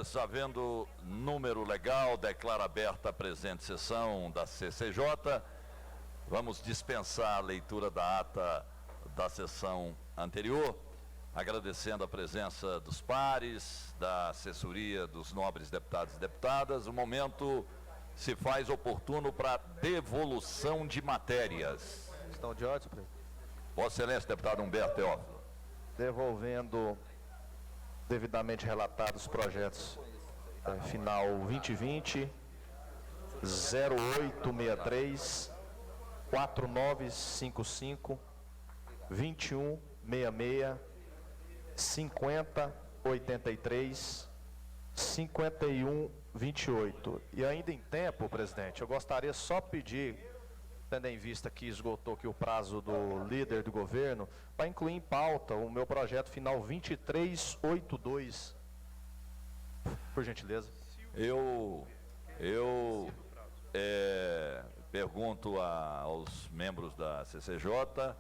Senhoras, havendo número legal, declaro aberta a presente sessão da CCJ. Vamos dispensar a leitura da ata da sessão anterior, agradecendo a presença dos pares, da assessoria dos nobres deputados e deputadas. O momento se faz oportuno para devolução de matérias. Questão de ordem, presidente. Vossa Excelência, deputado Humberto Teófilo. Devolvendo devidamente relatados os projetos final 2020, 0863, 4955, 2166, 5083, 5128. E ainda em tempo, presidente, eu gostaria só pedir, tendo em vista que esgotou aqui o prazo do líder do governo, para incluir em pauta o meu projeto final 2382. Por gentileza. Eu pergunto aos membros da CCJ,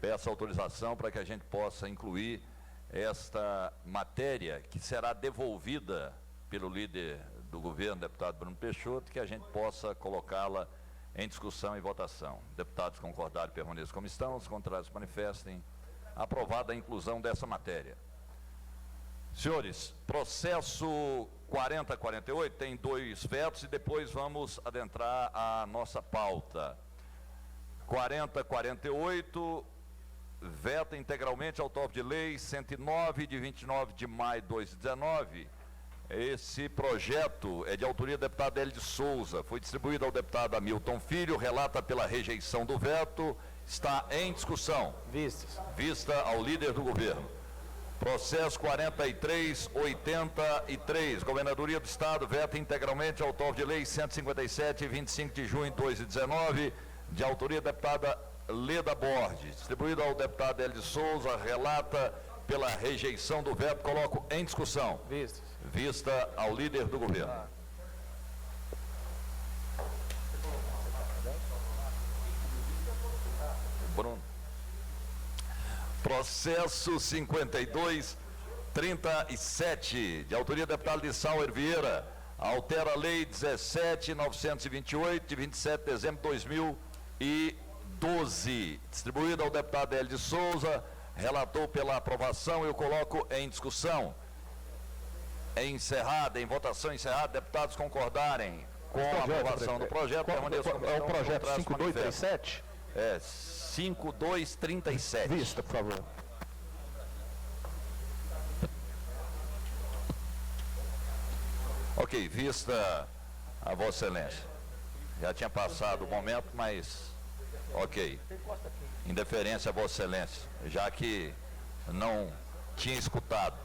peço autorização para que a gente possa incluir esta matéria, que será devolvida pelo líder do governo, deputado Bruno Peixoto, que a gente possa colocá-la em discussão e votação. Deputados concordarem, permaneçam como estão, os contrários manifestem. Aprovada a inclusão dessa matéria. Senhores, processo 4048 tem 2 vetos e depois vamos adentrar a nossa pauta. 4048 veta integralmente autor de lei 109 de 29 de maio de 2019. Esse projeto é de autoria do deputado Hélio de Souza, foi distribuído ao deputado Hamilton Filho, relata pela rejeição do veto, está em discussão. Vista ao líder do governo. Processo 4383, Governadoria do Estado, veta integralmente autor de lei 157, 25 de junho de 2019, de autoria da deputada Leda Borges, distribuído ao deputado Hélio de Souza, relata pela rejeição do veto, coloco em discussão. Vista ao líder do governo. Bruno. Processo 5237, de autoria do deputado Lissauer Vieira, altera a lei 17.928, de 27 de dezembro de 2012, distribuído ao deputado Hélio de Souza, relator pela aprovação, eu coloco em discussão. Encerrada, em votação encerrada, deputados concordarem com a aprovação do projeto, permaneçam como estão. É o projeto 5237? É, 5237. Vista, por favor. Ok, vista a Vossa Excelência. Já tinha passado o momento, mas ok. Em deferência a Vossa Excelência, já que não tinha escutado.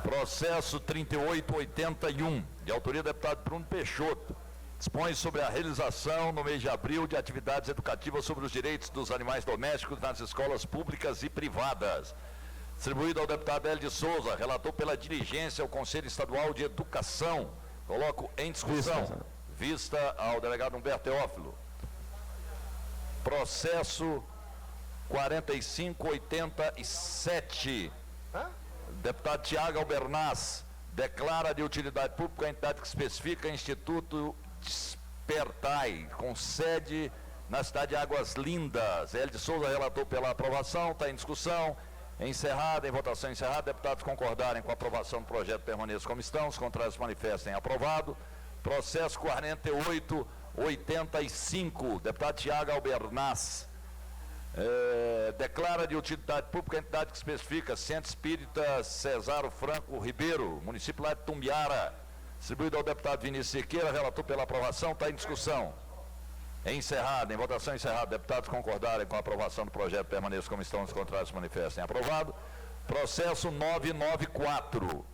Processo 3881, de autoria do deputado Bruno Peixoto, dispõe sobre a realização, no mês de abril, de atividades educativas sobre os direitos dos animais domésticos nas escolas públicas e privadas. Distribuído ao deputado Hélio de Souza, relator pela diligência ao Conselho Estadual de Educação. Coloco em discussão. Vista ao delegado Humberto Teófilo. Processo 4587. Deputado Tiago Albernaz, declara de utilidade pública a entidade que especifica Instituto Despertai, com sede na cidade de Águas Lindas. Hélio de Souza relatou pela aprovação, está em discussão. Encerrada, em votação encerrada, deputados concordarem com a aprovação do projeto, permaneçam como estão, os contrários manifestem aprovado. Processo 4885, deputado Tiago Albernaz, declara de utilidade pública a entidade que especifica Centro Espírita Cesaro Franco Ribeiro, município lá de Tumbiara, distribuído ao deputado Vinícius Siqueira, relator pela aprovação, está em discussão. Encerrada, em votação encerrada, deputados concordarem com a aprovação do projeto, permaneçam como estão, os contrários manifestem aprovado. Processo 994,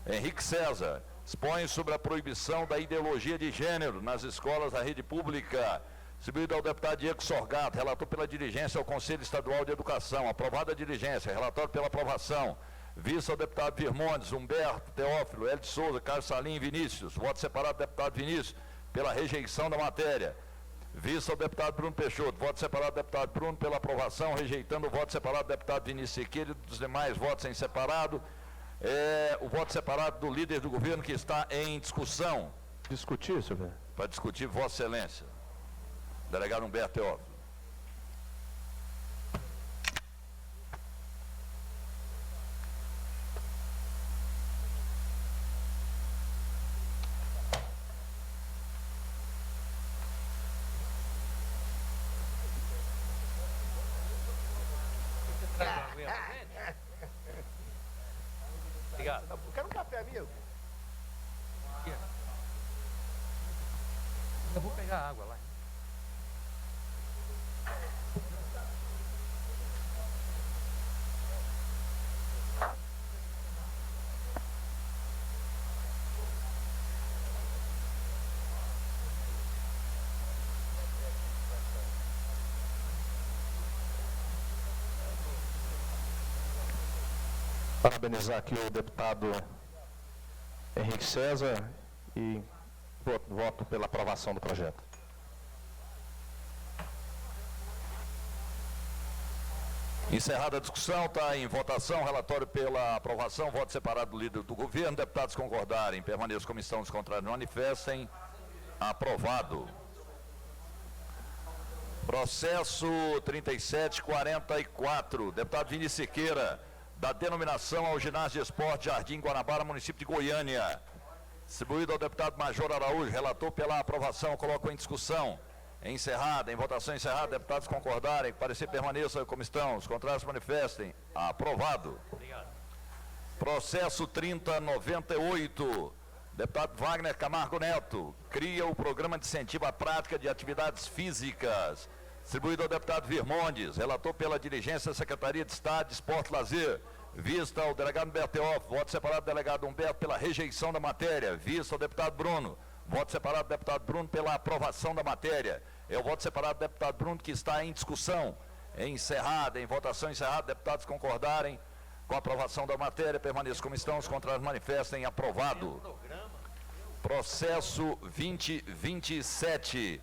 Henrique César, dispõe sobre a proibição da ideologia de gênero nas escolas da rede pública, distribuído ao deputado Diego Sorgato, relator pela diligência ao Conselho Estadual de Educação, aprovada a diligência, relatório pela aprovação, vista ao deputado Virmondes, Humberto, Teófilo, Hélio de Souza, Carlos Salim e Vinícius, voto separado do deputado Vinícius, pela rejeição da matéria, vista ao deputado Bruno Peixoto, voto separado do deputado Bruno pela aprovação, rejeitando o voto separado do deputado Vinícius Siqueira e dos demais votos em separado, o voto separado do líder do governo que está em discussão. Discutir, senhor presidente? Para discutir, Vossa Excelência. Delegado Humberto Teófilo. Obrigado. Eu quero um café, amigo. Eu vou pegar água lá. Parabenizar aqui o deputado Henrique César e voto pela aprovação do projeto. Encerrada a discussão, está em votação, relatório pela aprovação, voto separado do líder do governo. Deputados concordarem, permaneçam como estão, os contrários manifestem. Aprovado. Processo 3744, deputado Vinícius Siqueira, da denominação ao ginásio de esporte Jardim Guanabara, município de Goiânia. Distribuído ao deputado Major Araújo, relator pela aprovação, coloco em discussão. Encerrada, em votação encerrada, deputados concordarem, parecer permaneça como estão, os contrários manifestem. Aprovado. Obrigado. Processo 3098, deputado Wagner Camargo Neto, cria o programa de incentivo à prática de atividades físicas. Distribuído ao deputado Virmondes, relator pela diligência da Secretaria de Estado de Esporte e Lazer. Vista ao delegado Humberto Teófilo, voto separado do delegado Humberto pela rejeição da matéria. Vista ao deputado Bruno, voto separado do deputado Bruno pela aprovação da matéria. É o voto separado do deputado Bruno que está em discussão. Encerrada, em votação encerrada, deputados concordarem com a aprovação da matéria, permaneçam como estão, os contrários manifestem. Aprovado. Processo 2027.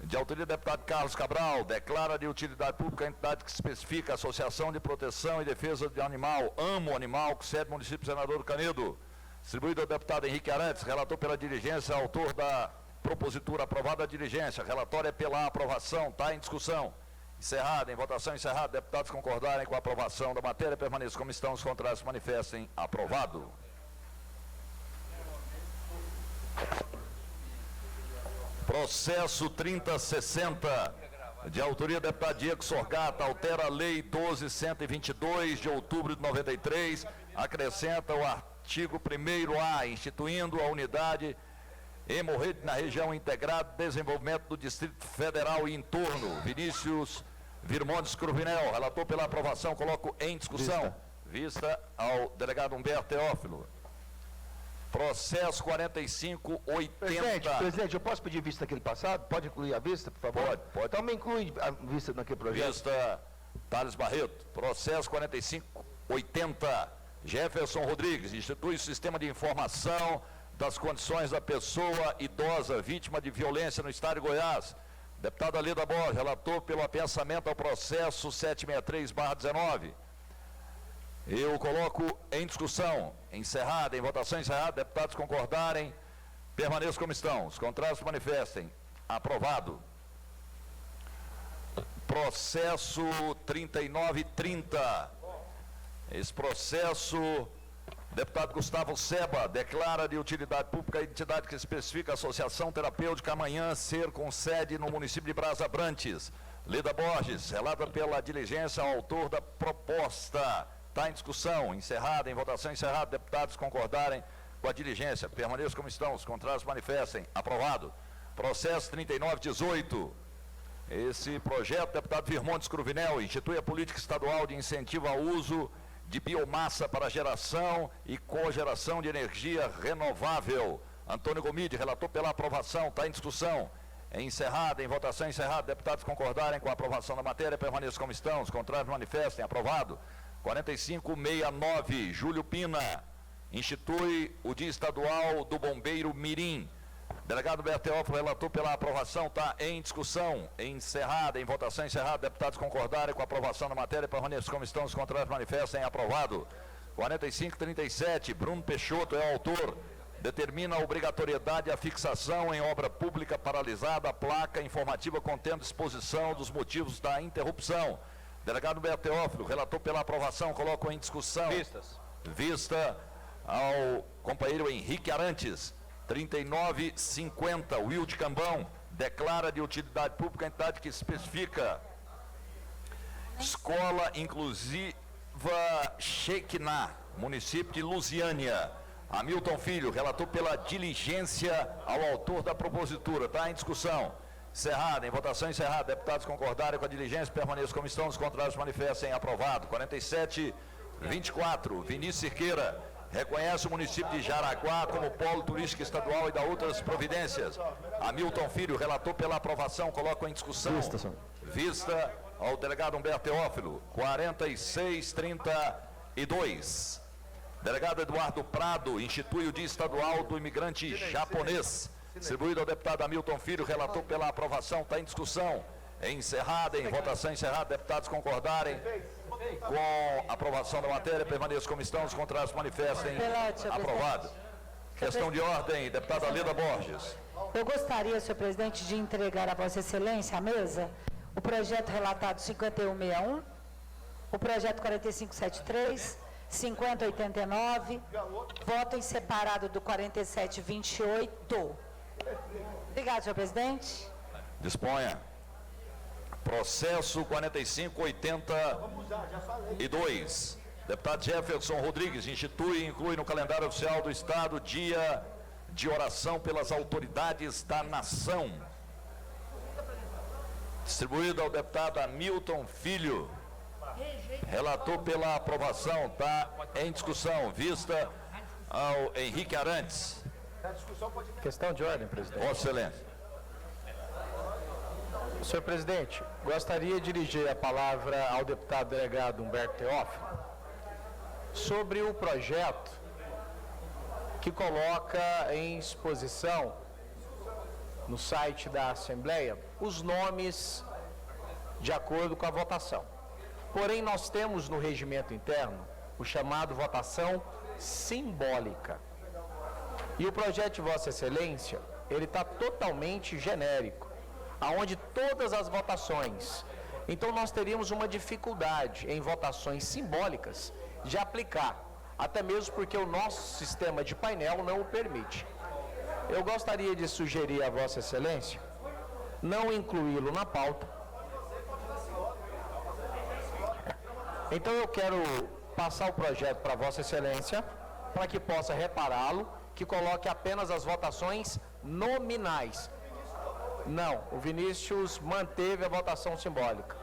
De autoria do deputado Carlos Cabral, declara de utilidade pública a entidade que especifica a Associação de Proteção e Defesa do Animal, Amo Animal, com sede no município Senador do Canedo. Distribuído ao deputado Henrique Arantes, relator pela diligência, autor da propositura aprovada a diligência. Relatório é pela aprovação, está em discussão. Encerrada, em votação encerrada, deputados concordarem com a aprovação da matéria, permaneçam como estão, os contrários manifestem. Aprovado. Processo 3060, de autoria do deputado Diego Sorgata, altera a Lei 12.122, de outubro de 93, acrescenta o artigo 1º-A, instituindo a unidade hemorroide na região integrada de desenvolvimento do Distrito Federal e entorno. Vinícius Virmondes Cruvinel, relator pela aprovação, coloco em discussão. Vista ao delegado Humberto Teófilo. Processo 4580. Presidente, eu posso pedir vista daquele passado? Pode incluir a vista, por favor? Pode. Então me inclui a vista naquele projeto. Vista Thales Barreto. Processo 4580. Jefferson Rodrigues, institui o sistema de informação das condições da pessoa idosa vítima de violência no estado de Goiás. Deputada Alida Borges, relator pelo apensamento ao processo 763/19. Eu coloco em discussão, encerrada, em votação encerrada, deputados concordarem, permaneçam como estão. Os contrários manifestem. Aprovado. Processo 3930. Esse processo, deputado Gustavo Seba, declara de utilidade pública a entidade que especifica a Associação Terapêutica Amanhã ser com sede no município de Brás Abrantes. Lida Borges, relata pela diligência ao autor da proposta. Está em discussão, encerrada, em votação encerrada, deputados concordarem com a diligência. Permaneçam como estão, os contrários manifestem. Aprovado. Processo 3918. Esse projeto, deputado Virmondes Cruvinel, institui a política estadual de incentivo ao uso de biomassa para geração e cogeração de energia renovável. Antônio Gomide, relator pela aprovação, está em discussão. Encerrada, em votação encerrada, deputados concordarem com a aprovação da matéria, permaneçam como estão, os contrários manifestem. Aprovado. 4569, Júlio Pina, institui o Dia Estadual do Bombeiro Mirim. Delegado Humberto Teófilo, relator pela aprovação, está em discussão. Encerrada, em votação encerrada, deputados concordarem com a aprovação da matéria, permaneçam como estão, os contrários manifestem. Aprovado. 4537, Bruno Peixoto é o autor. Determina a obrigatoriedade e a fixação em obra pública paralisada a placa informativa contendo exposição dos motivos da interrupção. Delegado Humberto Teófilo, relator pela aprovação, coloco em discussão. Vista ao companheiro Henrique Arantes. 3950, Wilde Cambão, declara de utilidade pública a entidade que especifica Escola Inclusiva Shekinah, município de Lusiânia. Hamilton Filho, relator pela diligência ao autor da propositura. Está em discussão. Encerrada, em votação encerrada. Deputados concordarem com a diligência, permaneçam como estão. Os contrários manifestem. Aprovado. 4724, Vinícius Cirqueira. Reconhece o município de Jaraguá como polo turístico estadual e dá outras providências. Hamilton Filho, relator pela aprovação, coloco em discussão. Vista ao delegado Humberto Teófilo. 4632. Delegado Eduardo Prado, institui o Dia Estadual do Imigrante Japonês. Distribuído ao deputado Hamilton Filho, relator pela aprovação, está em discussão. Encerrada, em votação encerrada, deputados concordarem com a aprovação da matéria, permaneçam como estão, os contrários manifestem. Aprovado. Questão de ordem, deputada Leda Borges. Eu gostaria, senhor presidente, de entregar a Vossa Excelência à mesa o projeto relatado 5161, o projeto 4573, 5089, voto em separado do 4728. Obrigado, senhor presidente. Disponha. Processo 4582. Deputado Jefferson Rodrigues, institui e inclui no calendário oficial do Estado dia de oração pelas autoridades da nação. Distribuído ao deputado Hamilton Filho. Relator pela aprovação, está em discussão. Vista ao Henrique Arantes. Questão de ordem, presidente. Vossa Excelência. Senhor presidente, gostaria de dirigir a palavra ao deputado delegado Humberto Teófilo sobre o projeto que coloca em exposição no site da Assembleia os nomes de acordo com a votação. Porém, nós temos no regimento interno o chamado votação simbólica. E o projeto de Vossa Excelência, ele está totalmente genérico, aonde todas as votações. Então, nós teríamos uma dificuldade em votações simbólicas de aplicar, até mesmo porque o nosso sistema de painel não o permite. Eu gostaria de sugerir a Vossa Excelência não incluí-lo na pauta. Então, eu quero passar o projeto para Vossa Excelência, para que possa repará-lo, que coloque apenas as votações nominais. Não, o Vinícius manteve a votação simbólica.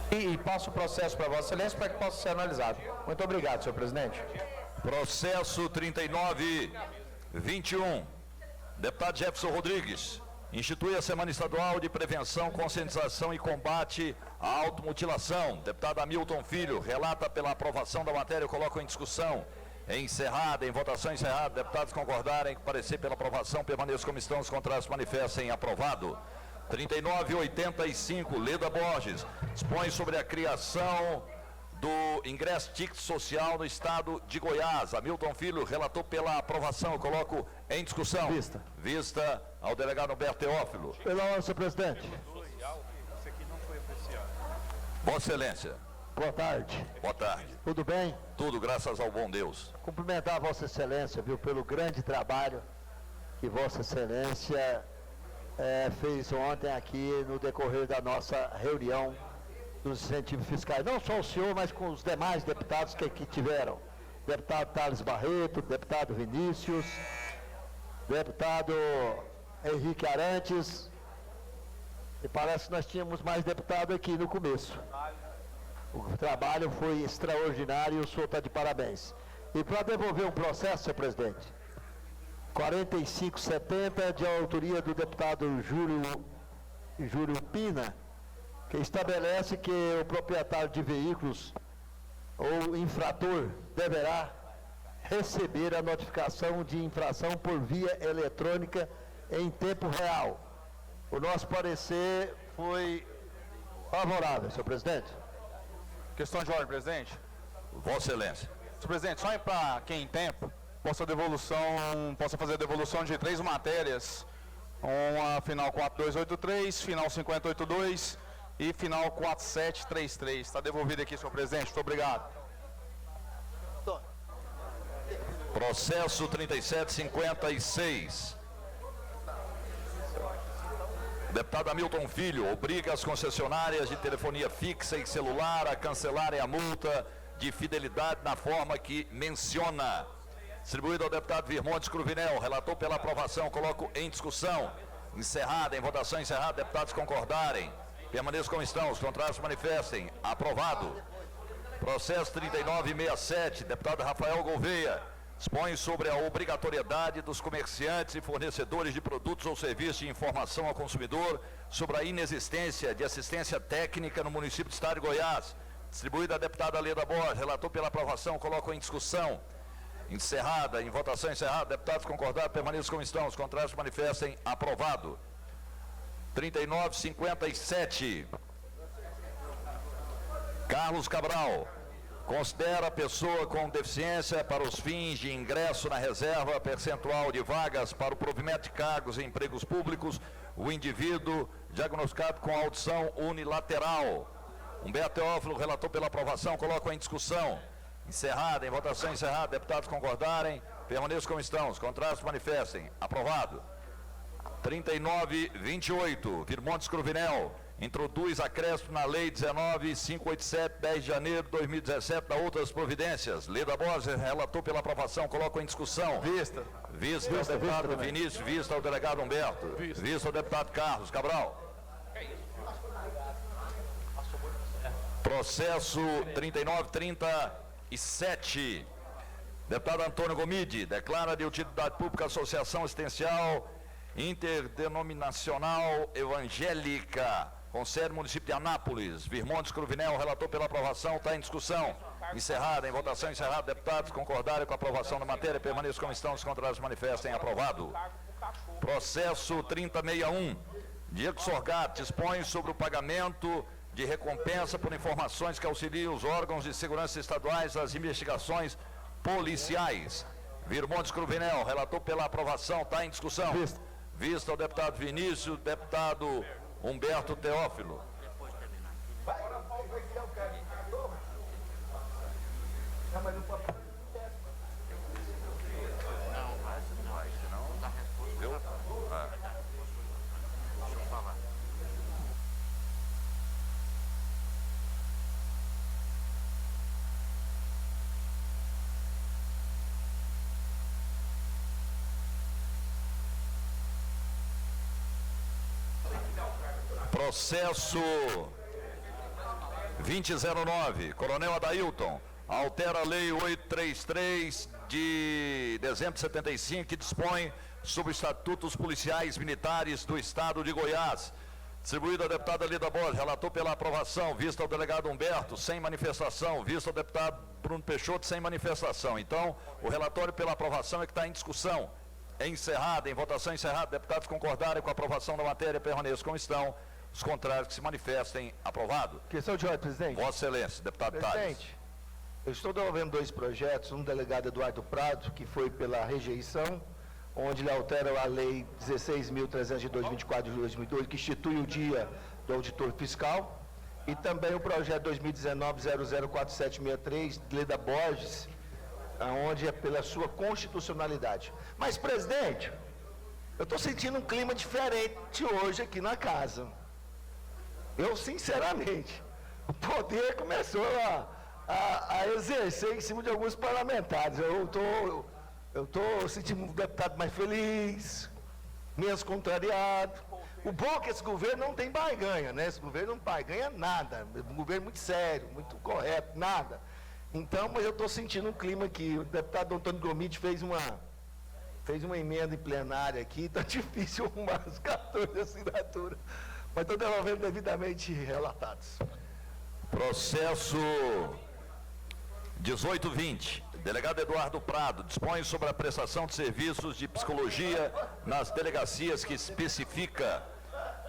E passo o processo para Vossa Excelência para que possa ser analisado. Muito obrigado, senhor presidente. Processo 3921. Deputado Jefferson Rodrigues. Institui a Semana Estadual de Prevenção, Conscientização e Combate à Automutilação. Deputado Hamilton Filho, relata pela aprovação da matéria, eu coloco em discussão. Encerrada, em votação encerrada, deputados concordarem com parecer pela aprovação, permaneçam como estão, os contrários manifestem. Aprovado. 3985, Leda Borges, dispõe sobre a criação do ingresso ticket social no estado de Goiás. Hamilton Filho, relator pela aprovação, eu coloco em discussão. Vista ao delegado Humberto Teófilo. Pela ordem, senhor presidente. Vossa Excelência. Boa tarde. Boa tarde. Tudo bem? Tudo graças ao bom Deus. Cumprimentar a Vossa Excelência, viu, pelo grande trabalho que Vossa Excelência fez ontem aqui no decorrer da nossa reunião dos incentivos fiscais. Não só o senhor, mas com os demais deputados que aqui tiveram. Deputado Thales Barreto, deputado Vinícius, deputado Henrique Arantes. E parece que nós tínhamos mais deputado aqui no começo. O trabalho foi extraordinário e o senhor está de parabéns. E para devolver um processo, senhor presidente, 4570, de autoria do deputado Júlio Pina, que estabelece que o proprietário de veículos ou infrator deverá receber a notificação de infração por via eletrônica em tempo real. O nosso parecer Foi favorável, senhor presidente. Questão de ordem, presidente. Vossa Excelência. Senhor presidente, só para quem em tempo possa fazer a devolução de 3 matérias. Uma final 4283, final 5082 e final 4733. Está devolvido aqui, senhor presidente. Muito obrigado. Processo 3756. Deputado Hamilton Filho obriga as concessionárias de telefonia fixa e celular a cancelarem a multa de fidelidade na forma que menciona. Distribuído ao deputado Virmontes Cruvinel, relator pela aprovação, coloco em discussão. Encerrada, em votação encerrada, deputados concordarem. Permaneçam como estão, os contrários manifestem. Aprovado. Processo 3967, deputado Rafael Gouveia, dispõe sobre a obrigatoriedade dos comerciantes e fornecedores de produtos ou serviços de informação ao consumidor sobre a inexistência de assistência técnica no município do estado de Goiás. Distribuída a deputada Leda Borges, relator pela aprovação, coloco em discussão. Encerrada, em votação encerrada, deputados concordaram, permaneçam como estão, os contrários manifestem. Aprovado. 3957. Carlos Cabral. Considera a pessoa com deficiência para os fins de ingresso na reserva percentual de vagas para o provimento de cargos em empregos públicos, o indivíduo diagnosticado com audição unilateral. Humberto Teófilo, relator pela aprovação, coloca em discussão. Encerrada, em votação encerrada, deputados concordarem, permaneçam como estão, os contrários manifestem. Aprovado. 3928, Virmontes Cruvinel. Introduz acréscimo na Lei 19.587, 10 de janeiro de 2017, da outras providências. Leda Borges, relator pela aprovação, coloca em discussão. Vista. Vista ao deputado Vinícius, vista ao delegado Humberto. Vista ao deputado Carlos Cabral. Processo 3937. Deputado Antônio Gomide, declara de utilidade pública a Associação Assistencial Interdenominacional Evangélica, com sede no município de Anápolis. Virmontes Cruvinel, relator pela aprovação, está em discussão. Encerrada, em votação encerrada, deputados concordarem com a aprovação da matéria, permaneçam como estão, os contrários manifestem. Aprovado. Processo 3061. Diego Sorgato dispõe sobre o pagamento de recompensa por informações que auxiliam os órgãos de segurança estaduais às investigações policiais. Virmontes Cruvinel, relator pela aprovação, está em discussão. Vista ao deputado Vinícius, deputado Humberto Teófilo. Processo 2009, Coronel Adailton, altera a Lei 833 de dezembro de 75, que dispõe sobre estatutos policiais militares do Estado de Goiás. Distribuído à deputada Leda Borges, relator pela aprovação, vista ao delegado Humberto, sem manifestação, vista ao deputado Bruno Peixoto, sem manifestação. Então, o relatório pela aprovação é que está em discussão. É encerrada, em votação encerrada, deputados concordarem com a aprovação da matéria, permaneçam como estão. Os contrários que se manifestem. Aprovado. Questão de ordem, presidente. Vossa Excelência, deputado Presidente, Tales. eu estou devolvendo 2 projetos, um delegado Eduardo Prado, que foi pela rejeição, onde ele altera a Lei 16.302/24 de 2002, que institui o Dia do Auditor Fiscal, e também o projeto 2019-004763, de Leda Borges, onde é pela sua constitucionalidade. Mas, presidente, eu estou sentindo um clima diferente hoje aqui na casa. Eu, sinceramente, o poder começou a exercer em cima de alguns parlamentares. Eu estou sentindo um deputado mais feliz, menos contrariado. O bom é que esse governo não tem barganha, né? Esse governo não barganha nada. Um governo muito sério, muito correto, nada. Então, mas eu estou sentindo um clima aqui. O deputado Antônio Gomide fez uma emenda em plenária aqui, está difícil arrumar os 14 assinaturas. Mas estou devolvendo devidamente relatados. Processo 1820. Delegado Eduardo Prado dispõe sobre a prestação de serviços de psicologia nas delegacias que especifica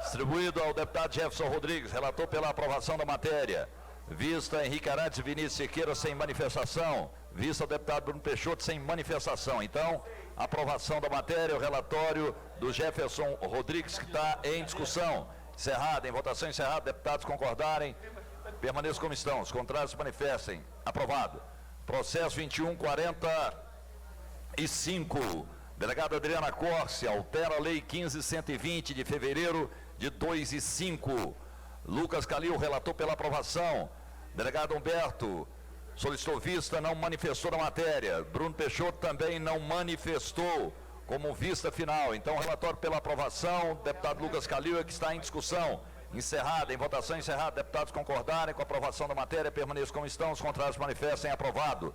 Distribuído ao deputado Jefferson Rodrigues, relator pela aprovação da matéria. Vista Henrique Arantes e Vinícius Siqueira sem manifestação. Vista ao deputado Bruno Peixoto sem manifestação. Então, aprovação da matéria, o relatório do Jefferson Rodrigues que está em discussão. Encerrado, em votação encerrada, deputados concordarem, permaneçam como estão. Os contrários se manifestem. Aprovado. Processo 2145. Delegada Adriana Corse, altera a Lei 15.120 de fevereiro de 2005. Lucas Calil, relator pela aprovação. Delegado Humberto, solicitou vista, não manifestou na matéria. Bruno Peixoto também não manifestou como vista final. Então, relatório pela aprovação. Deputado Lucas Calil é que está em discussão. Encerrada, em votação encerrada. Deputados concordarem com a aprovação da matéria, permaneçam como estão. Os contrários manifestem. Aprovado.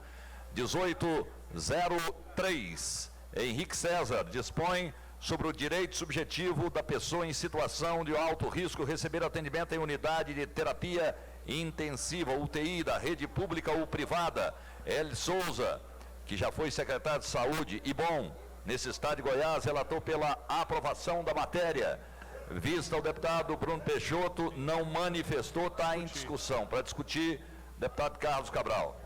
1803. Henrique César dispõe sobre o direito subjetivo da pessoa em situação de alto risco receber atendimento em unidade de terapia intensiva, UTI, da rede pública ou privada. L. Souza, que já foi secretário de Saúde, e bom, nesse estado de Goiás, relator pela aprovação da matéria. Vista o deputado Bruno Peixoto, não manifestou, está em discussão. Para discutir, deputado Carlos Cabral.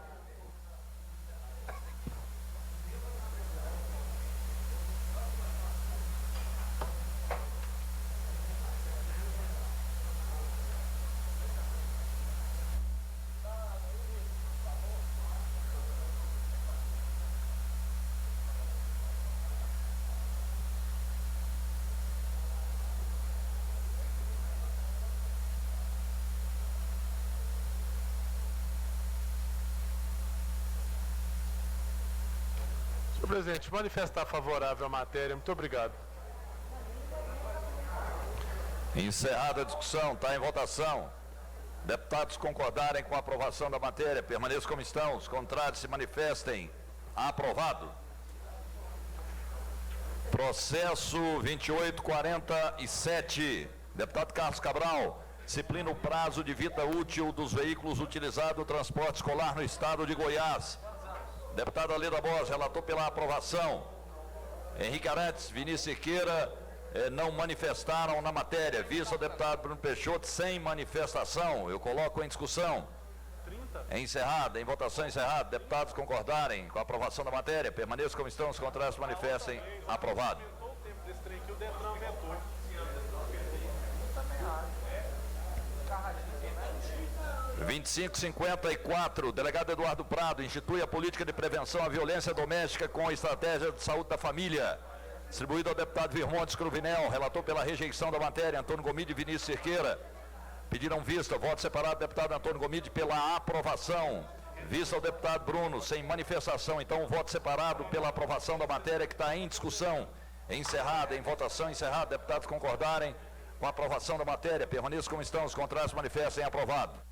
Senhor presidente, manifestar favorável à matéria. Muito obrigado. Encerrada a discussão, está em votação. Deputados concordarem com a aprovação da matéria, permaneçam como estão. Os contrários se manifestem. Aprovado. Processo 2847. Deputado Carlos Cabral, disciplina o prazo de vida útil dos veículos utilizados no transporte escolar no estado de Goiás. Deputado Alida Borges, relator pela aprovação. Henrique Arantes, Vinícius Siqueira não manifestaram na matéria. Vista o deputado Bruno Peixoto sem manifestação. Eu coloco em discussão. Encerrada, em votação encerrada. Deputados concordarem com a aprovação da matéria, permaneçam como estão, os contrários se manifestem. Aprovado. 2554, delegado Eduardo Prado, institui a política de prevenção à violência doméstica com a estratégia de saúde da família. Distribuído ao deputado Virmontes Cruvinel, relator pela rejeição da matéria, Antônio Gomide e Vinícius Cerqueira. Pediram vista, voto separado, deputado Antônio Gomide pela aprovação. Vista ao deputado Bruno, sem manifestação. Então, voto separado pela aprovação da matéria que está em discussão. Encerrada, em votação encerrada, deputados concordarem com a aprovação da matéria, permaneçam como estão, os contrários manifestem. Aprovado.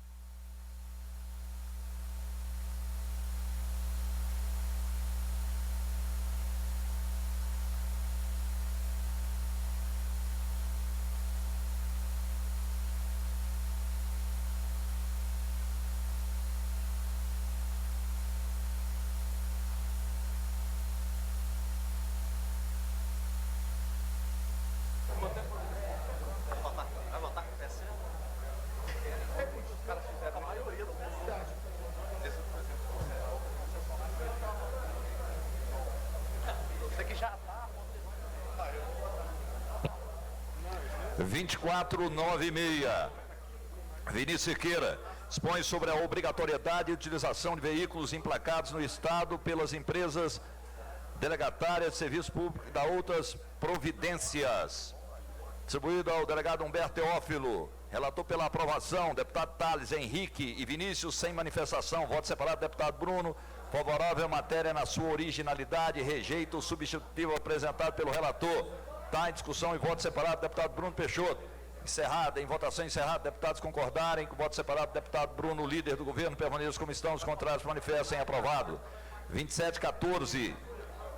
Já 2496. Vinícius Siqueira expõe sobre a obrigatoriedade de utilização de veículos emplacados no estado pelas empresas delegatárias de serviço público e da outras providências. Distribuído ao delegado Humberto Teófilo, relator pela aprovação, deputado Thales, Henrique e Vinícius sem manifestação. Voto separado, deputado Bruno. Favorável à matéria na sua originalidade, rejeita o substitutivo apresentado pelo relator. Está em discussão e voto separado, deputado Bruno Peixoto. Encerrada, em votação encerrada, deputados concordarem com o voto separado, deputado Bruno, líder do governo, permaneça como estão, os contrários manifestem. Aprovado. 2714,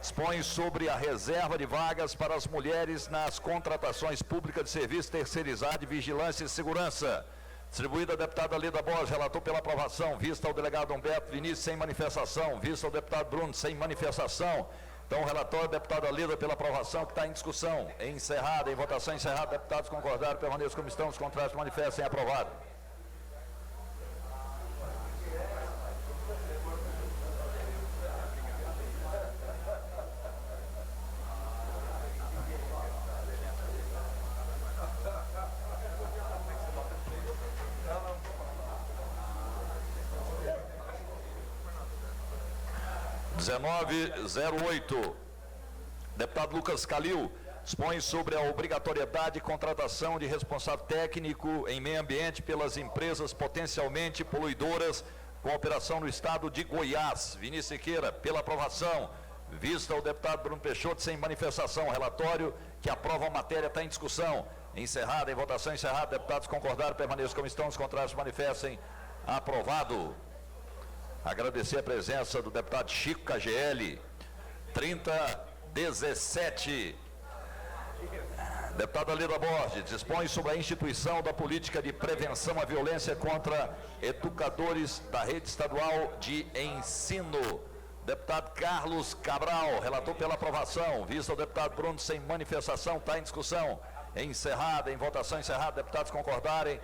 dispõe sobre a reserva de vagas para as mulheres nas contratações públicas de serviço terceirizado de vigilância e segurança. Distribuída a deputada Alida Borges, relator pela aprovação. Vista ao delegado Humberto Vinícius sem manifestação. Vista ao deputado Bruno sem manifestação. Então, o relatório, deputada Leda, pela aprovação, que está em discussão. Encerrada, em votação encerrada, deputados concordaram, permaneçam como estão, os contrários manifestem, aprovado. (1908). Deputado Lucas Calil expõe sobre a obrigatoriedade de contratação de responsável técnico em meio ambiente pelas empresas potencialmente poluidoras com operação no estado de Goiás. Vinícius Siqueira, pela aprovação. Vista o deputado Bruno Peixoto, sem manifestação. O relatório que aprova a matéria está em discussão. Encerrada, em votação encerrada. Deputados concordaram, permaneçam como estão, os contrários manifestem. Aprovado. Agradecer a presença do deputado Chico KGL. 3017. Deputada Leda Borges dispõe sobre a instituição da política de prevenção à violência contra educadores da rede estadual de ensino. Deputado Carlos Cabral, relator pela aprovação. Vista o deputado Bruno, sem manifestação, está em discussão. Encerrada, em votação encerrada, deputados concordarem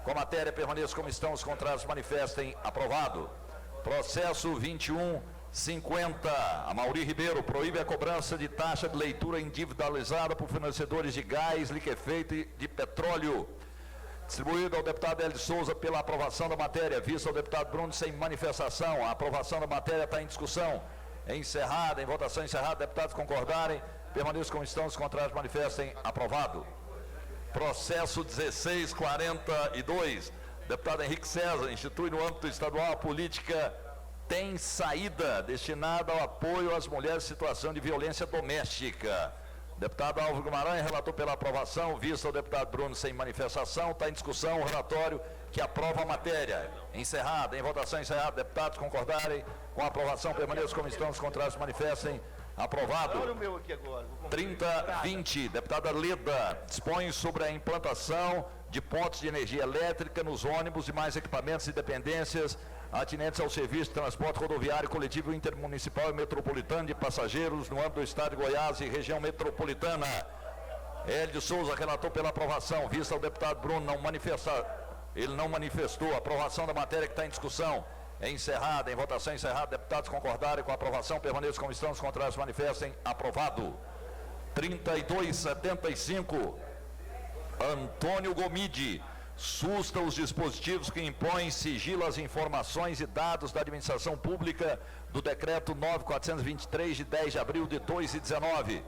com a matéria, permaneçam como estão, os contrários manifestem. Aprovado. Processo 2150. Amaury Ribeiro proíbe a cobrança de taxa de leitura individualizada por fornecedores de gás, liquefeito e de petróleo. Distribuído ao deputado Hélio de Souza pela aprovação da matéria. Vista ao deputado Bruno, sem manifestação. A aprovação da matéria está em discussão. Encerrada, em votação encerrada, deputados concordarem, permaneçam como estão, os contrários manifestem. Aprovado. Processo 1642. Deputado Henrique César institui no âmbito estadual a política Tem Saída, destinada ao apoio às mulheres em situação de violência doméstica. Deputado Álvaro Guimarães, relator pela aprovação. Vista o deputado Bruno, sem manifestação, está em discussão o relatório que aprova a matéria. Encerrada, em votação encerrada, deputados concordarem com a aprovação, permaneçam como estão, os contrários manifestem. Aprovado. 3020, deputada Leda dispõe sobre a implantação de pontos de energia elétrica nos ônibus e mais equipamentos e dependências atinentes ao serviço de transporte rodoviário coletivo intermunicipal e metropolitano de passageiros no âmbito do estado de Goiás e região metropolitana. Hélio de Souza, relator pela aprovação. Vista o deputado Bruno, ele não manifestou. Aprovação da matéria que está em discussão. Encerrada, em votação encerrada, deputados concordarem com a aprovação, permaneçam como estão, os contrários manifestem. Aprovado. 3275. Antônio Gomide susta os dispositivos que impõem sigilo às informações e dados da administração pública do decreto 9423 de 10 de abril de 2019.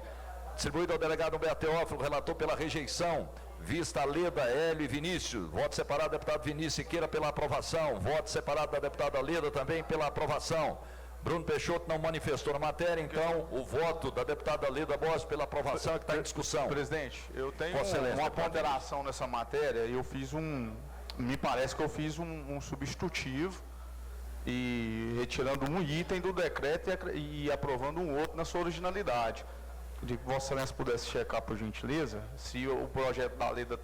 Distribuído ao delegado Humberto Teófilo, relator pela rejeição. Vista a Leda, Hélio e Vinícius. Voto separado, deputado Vinícius Siqueira pela aprovação. Voto separado da deputada Leda também pela aprovação. Bruno Peixoto não manifestou na matéria, então o voto da deputada Leda Borges pela aprovação é que está em discussão. Presidente, eu tenho uma ponderação nessa matéria e eu fiz me parece que eu fiz um substitutivo e retirando um item do decreto e aprovando um outro na sua originalidade. De que Vossa Excelência pudesse checar, por gentileza, se o projeto da Leda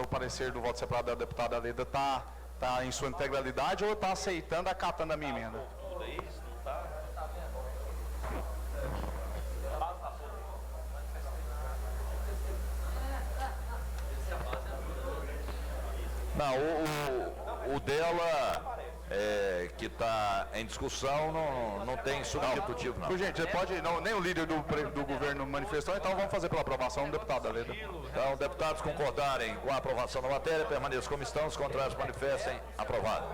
o parecer do voto separado da deputada Leda está em sua integralidade ou está aceitando, acatando a minha emenda. Não, o dela, que está em discussão, não tem substitutivo, não. Por gente, nem o líder do governo manifestou, então vamos fazer pela aprovação do deputado da Leda. Então, deputados concordarem com a aprovação da matéria, permaneçam como estão, os contrários manifestem. Aprovado.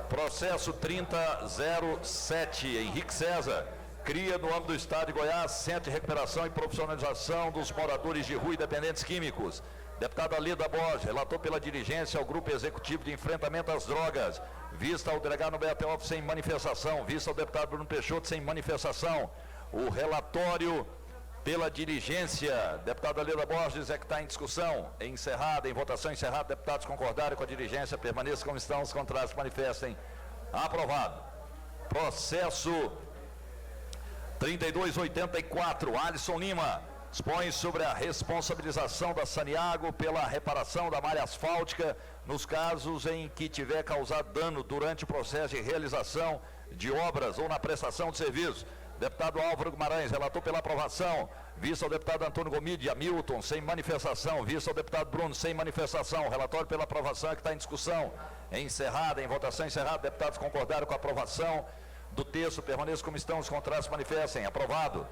Processo 3007, Henrique César, cria no âmbito do estado de Goiás Centro de Recuperação e Profissionalização dos Moradores de Rua e Dependentes Químicos. Deputada Leda Borges, relator pela dirigência ao Grupo Executivo de Enfrentamento às Drogas. Vista ao delegado Humberto Teófilo, sem manifestação. Vista ao deputado Bruno Peixoto, sem manifestação. O relatório pela dirigência, deputada Leda Borges, é que está em discussão. Encerrada, em votação encerrada, deputados concordarem com a dirigência, permaneçam como estão, os contrários manifestem. Aprovado. Processo 3284, Alisson Lima dispõe sobre a responsabilização da Saniago pela reparação da malha asfáltica nos casos em que tiver causado dano durante o processo de realização de obras ou na prestação de serviços. Deputado Álvaro Guimarães, relator pela aprovação. Vista ao deputado Antônio Gomide, Hamilton, sem manifestação. Vista ao deputado Bruno, sem manifestação. Relatório pela aprovação é que está em discussão. Encerrada, em votação encerrada. Deputados concordaram com a aprovação do texto. Permaneçam como estão, os contrários se manifestem. Aprovado.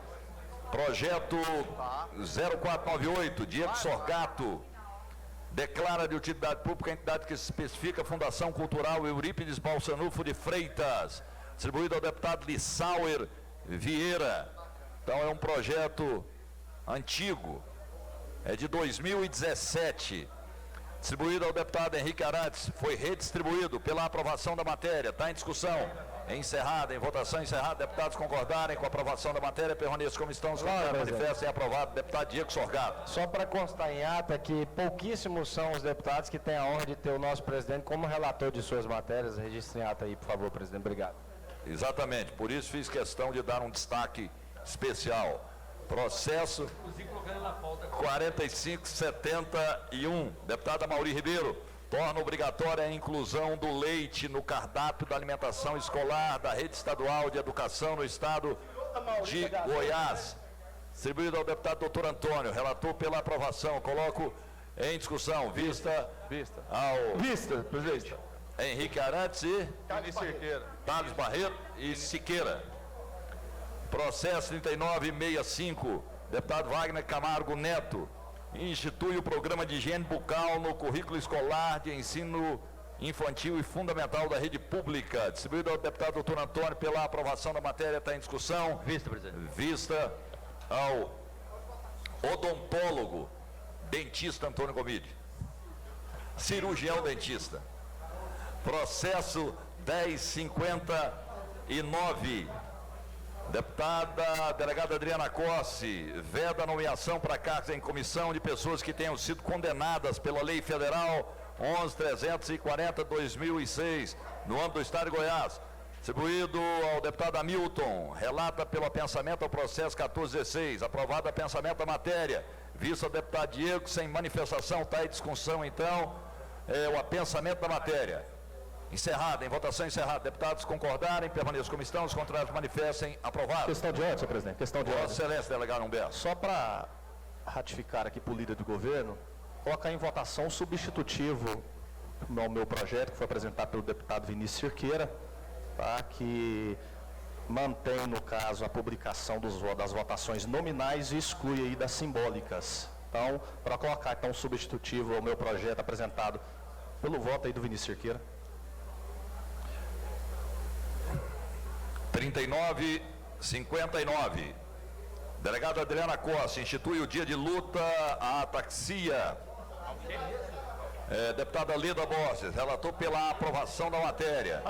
Projeto 0498, Diego Sorgato. Declara de utilidade pública a entidade que se especifica Fundação Cultural Eurípides Balsanufo de Freitas. Distribuído ao deputado Lissauer Vieira. Então é um projeto antigo, é de 2017. Distribuído ao deputado Henrique Arantes, foi redistribuído pela aprovação da matéria. Está em discussão. Encerrada, em votação encerrada. Deputados concordarem com a aprovação da matéria, permaneçam como estão, os contrários manifestem. Aprovado. Deputado Diego Sorgato. Só para constar em ata que pouquíssimos são os deputados que têm a honra de ter o nosso presidente como relator de suas matérias. Registre em ata aí, por favor, presidente. Obrigado. Exatamente, por isso fiz questão de dar um destaque especial. Processo 4571, deputada Mauri Ribeiro, torna obrigatória a inclusão do leite no cardápio da alimentação escolar da Rede Estadual de Educação no Estado de Goiás. Distribuído ao deputado doutor Antônio, relator pela aprovação. Coloco em discussão, vista ao presidente. Henrique Arantes e Thales Barreto e Siqueira. Processo 3965, deputado Wagner Camargo Neto, institui o programa de higiene bucal no currículo escolar de ensino infantil e fundamental da rede pública. Distribuído ao deputado doutor Antônio pela aprovação da matéria, está em discussão. Vista, presidente. Vista ao odontólogo, dentista Antônio Gomide. Cirurgião dentista. Processo 1059. Deputada delegada Adriana Cossi, veda a nomeação para cargos em comissão de pessoas que tenham sido condenadas pela Lei Federal 11.340/2006, no âmbito do Estado de Goiás. Distribuído ao deputado Hamilton, relata pelo apensamento ao processo 1416, aprovado a apensamento da matéria. Visto ao deputado Diego, sem manifestação, está em discussão, então, o apensamento da matéria. Encerrada, em votação encerrada. Deputados concordarem, permaneçam como estão, os contrários manifestem. Aprovado. Questão de ordem, senhor presidente. Questão de ordem. Vossa Excelência, delegado Humberto. Só para ratificar aqui para o líder do governo, colocar em votação o substitutivo no meu projeto, que foi apresentado pelo deputado Vinícius Cerqueira, tá? Que mantém, no caso, a publicação das votações nominais e exclui aí das simbólicas. Então, para colocar então, um substitutivo ao meu projeto apresentado pelo voto aí do Vinícius Cerqueira. 3959. Delegado Adriana Costa, institui o dia de luta à ataxia. Deputada Lida Borges, relator pela aprovação da matéria.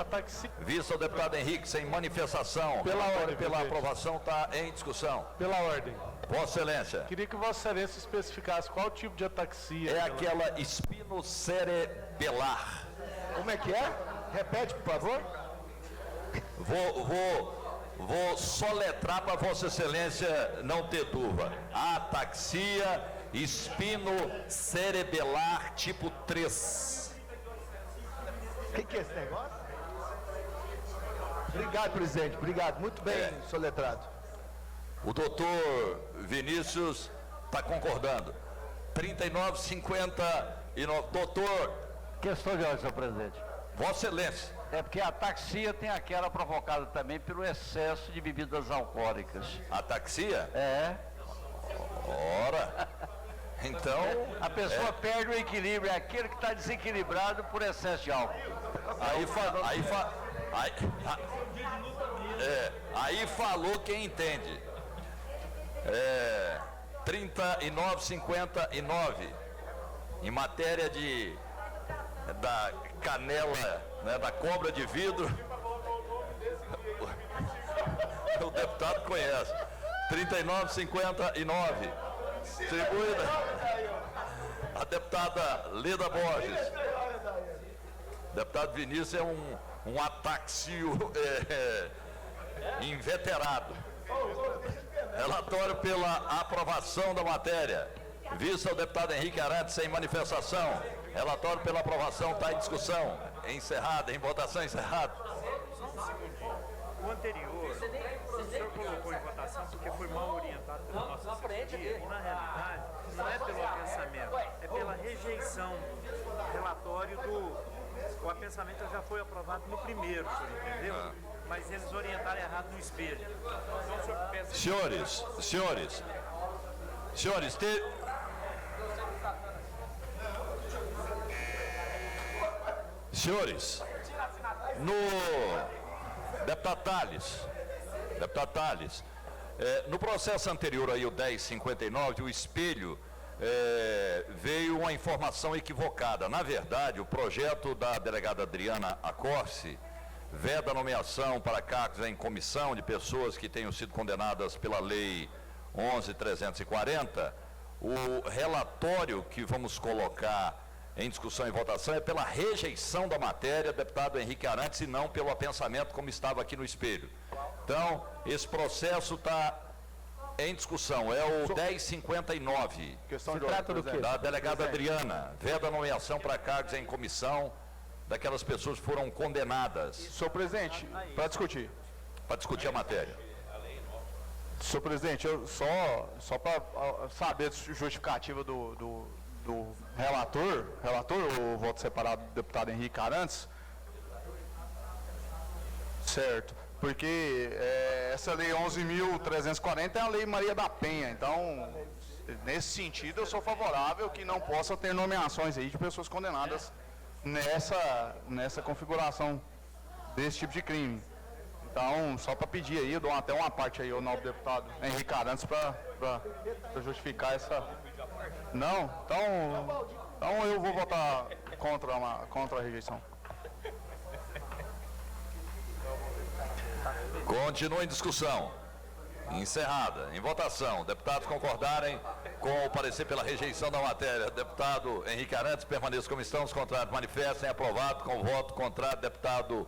Vista ao deputado Henrique, sem manifestação. Pela ordem, pela presidente. aprovação está em discussão. Pela ordem. Vossa Excelência. Queria que Vossa Excelência especificasse qual tipo de ataxia. É aquela espinocerebelar. Como é que é? Repete, por favor. Vou soletrar para Vossa Excelência não ter dúvida. Ataxia espinocerebelar tipo 3. O que é esse negócio? Obrigado, presidente. Obrigado. Muito bem soletrado. O doutor Vinícius está concordando. 3959. Doutor, Questão de ordem, senhor presidente. Vossa Excelência. É porque a ataxia tem aquela provocada também pelo excesso de bebidas alcoólicas. Ataxia? É. Ora. Então. A pessoa perde o equilíbrio, é aquele que está desequilibrado por excesso de álcool. Aí falou quem entende. 3959. Em matéria da canela, né, da cobra de vidro. O deputado conhece. 3959. Distribuída a deputada Leda Borges. Deputado Vinícius é um ataxio inveterado. Relatório pela aprovação da matéria. Vista ao deputado Henrique Arantes, sem manifestação. Relatório pela aprovação está em discussão. Encerrada, em votação encerrada. O anterior, o senhor colocou em rejeição do relatório o apensamento já foi aprovado no primeiro, o senhor entendeu? Mas eles orientaram errado no espelho. Então, o senhor pensa... Senhores, no deputado Tales, no processo anterior aí, o 1059, o espelho, veio uma informação equivocada. Na verdade, o projeto da delegada Adriana Accorsi veda a nomeação para cargos em comissão de pessoas que tenham sido condenadas pela lei 11.340. O relatório que vamos colocar em discussão e votação é pela rejeição da matéria, deputado Henrique Arantes, e não pelo apensamento como estava aqui no espelho. Então, esse processo está em discussão, é o 1059, Se trata do quê? da delegada Adriana, veda a nomeação para cargos em comissão daquelas pessoas que foram condenadas. Senhor presidente, para discutir. Para discutir a matéria. Senhor presidente, eu só para saber a justificativa do relator, o voto separado do deputado Henrique Arantes, certo, porque essa lei 11.340 é a lei Maria da Penha, então, nesse sentido, eu sou favorável que não possa ter nomeações aí de pessoas condenadas nessa configuração desse tipo de crime. Então, só para pedir aí, eu dou até uma parte aí ao novo deputado Henrique Arantes para justificar essa... Não? Então eu vou votar contra a rejeição. Continua em discussão. Encerrada. Em votação. Deputados concordarem com o parecer pela rejeição da matéria. Deputado Henrique Arantes, permaneça como estão. Os contrários manifestem. Aprovado com o voto contrário. Deputado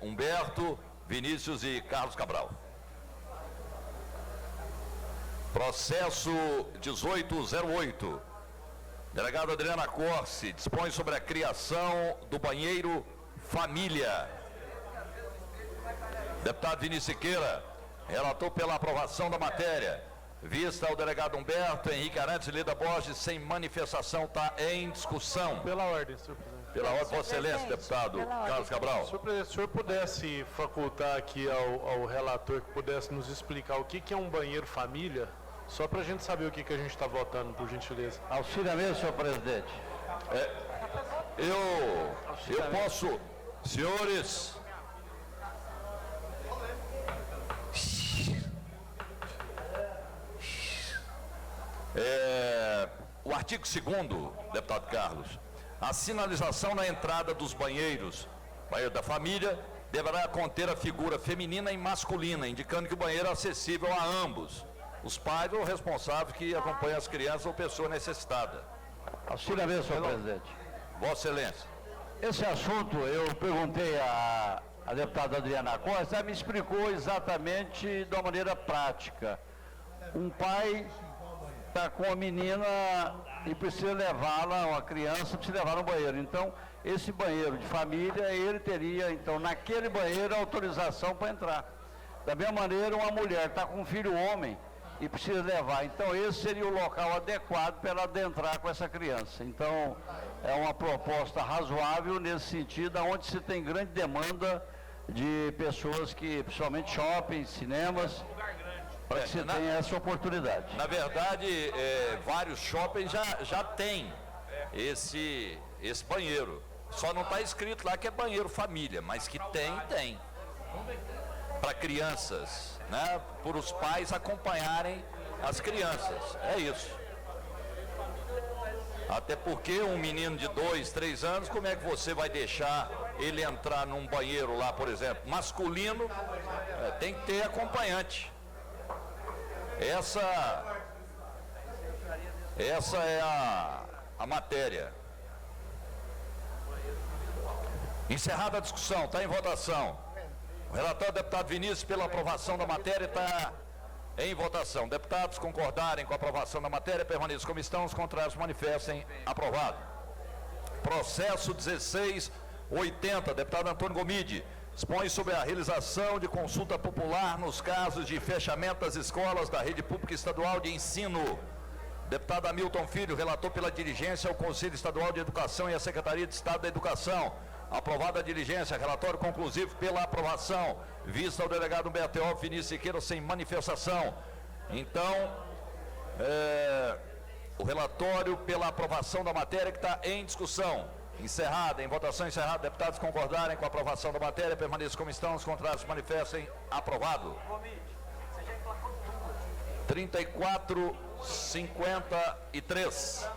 Humberto, Vinícius e Carlos Cabral. Processo 1808. Delegado Adriana Accorsi dispõe sobre a criação do banheiro família. Deputado Vinícius Siqueira, relator pela aprovação da matéria. Vista ao delegado Humberto, Henrique Arantes e Leda Borges, sem manifestação, está em discussão. Pela ordem, senhor presidente. Pela ordem, Vossa Excelência, deputado Carlos Cabral. Senhor presidente, se o senhor pudesse facultar aqui ao relator que pudesse nos explicar o que é um banheiro família, só para a gente saber o que a gente está votando, por gentileza. Auxiliamento, senhor presidente. Eu posso, senhores... O artigo 2º, deputado Carlos, a sinalização na entrada dos banheiros, banheiro da família, deverá conter a figura feminina e masculina, indicando que o banheiro é acessível a ambos, os pais ou responsáveis que acompanham as crianças ou pessoa necessitada. Auxiliamento, senhor presidente. Vossa Excelência. Esse assunto eu perguntei à deputada Adriana Accorsi, ela me explicou exatamente de uma maneira prática. Um pai está com a menina e precisa levá-la, uma criança precisa levar no banheiro. Então, esse banheiro de família, ele teria, então, naquele banheiro, autorização para entrar. Da mesma maneira, uma mulher está com um filho homem e precisa levar. Então, esse seria o local adequado para ela adentrar com essa criança. Então, é uma proposta razoável nesse sentido, onde se tem grande demanda de pessoas que, principalmente shoppings, cinemas, para que se tenha essa oportunidade. Na verdade, vários shoppings já têm esse banheiro. Só não está escrito lá que é banheiro família, mas que tem. Para crianças, né? Por os pais acompanharem as crianças. É isso. Até porque um menino de 2, 3 anos, como é que você vai deixar ele entrar num banheiro lá, por exemplo, masculino? Tem que ter acompanhante. Essa é a matéria. Encerrada a discussão, está em votação. O relatório do deputado Vinícius pela aprovação da matéria está em votação. Deputados concordarem com a aprovação da matéria, permaneçam como estão, os contrários manifestem. Aprovado. Processo 1680, deputado Antônio Gomide. Dispõe sobre a realização de consulta popular nos casos de fechamento das escolas da rede pública estadual de ensino. Deputado Hamilton Filho, relator pela diligência ao Conselho Estadual de Educação e à Secretaria de Estado da Educação. Aprovada a diligência, relatório conclusivo pela aprovação. Vista ao delegado Humberto Teófilo Vinícius Siqueira sem manifestação. Então, o relatório pela aprovação da matéria que está em discussão. Encerrada, em votação encerrada, deputados concordarem com a aprovação da matéria, permaneçam como estão, os contrários manifestem. Aprovado. 34:53.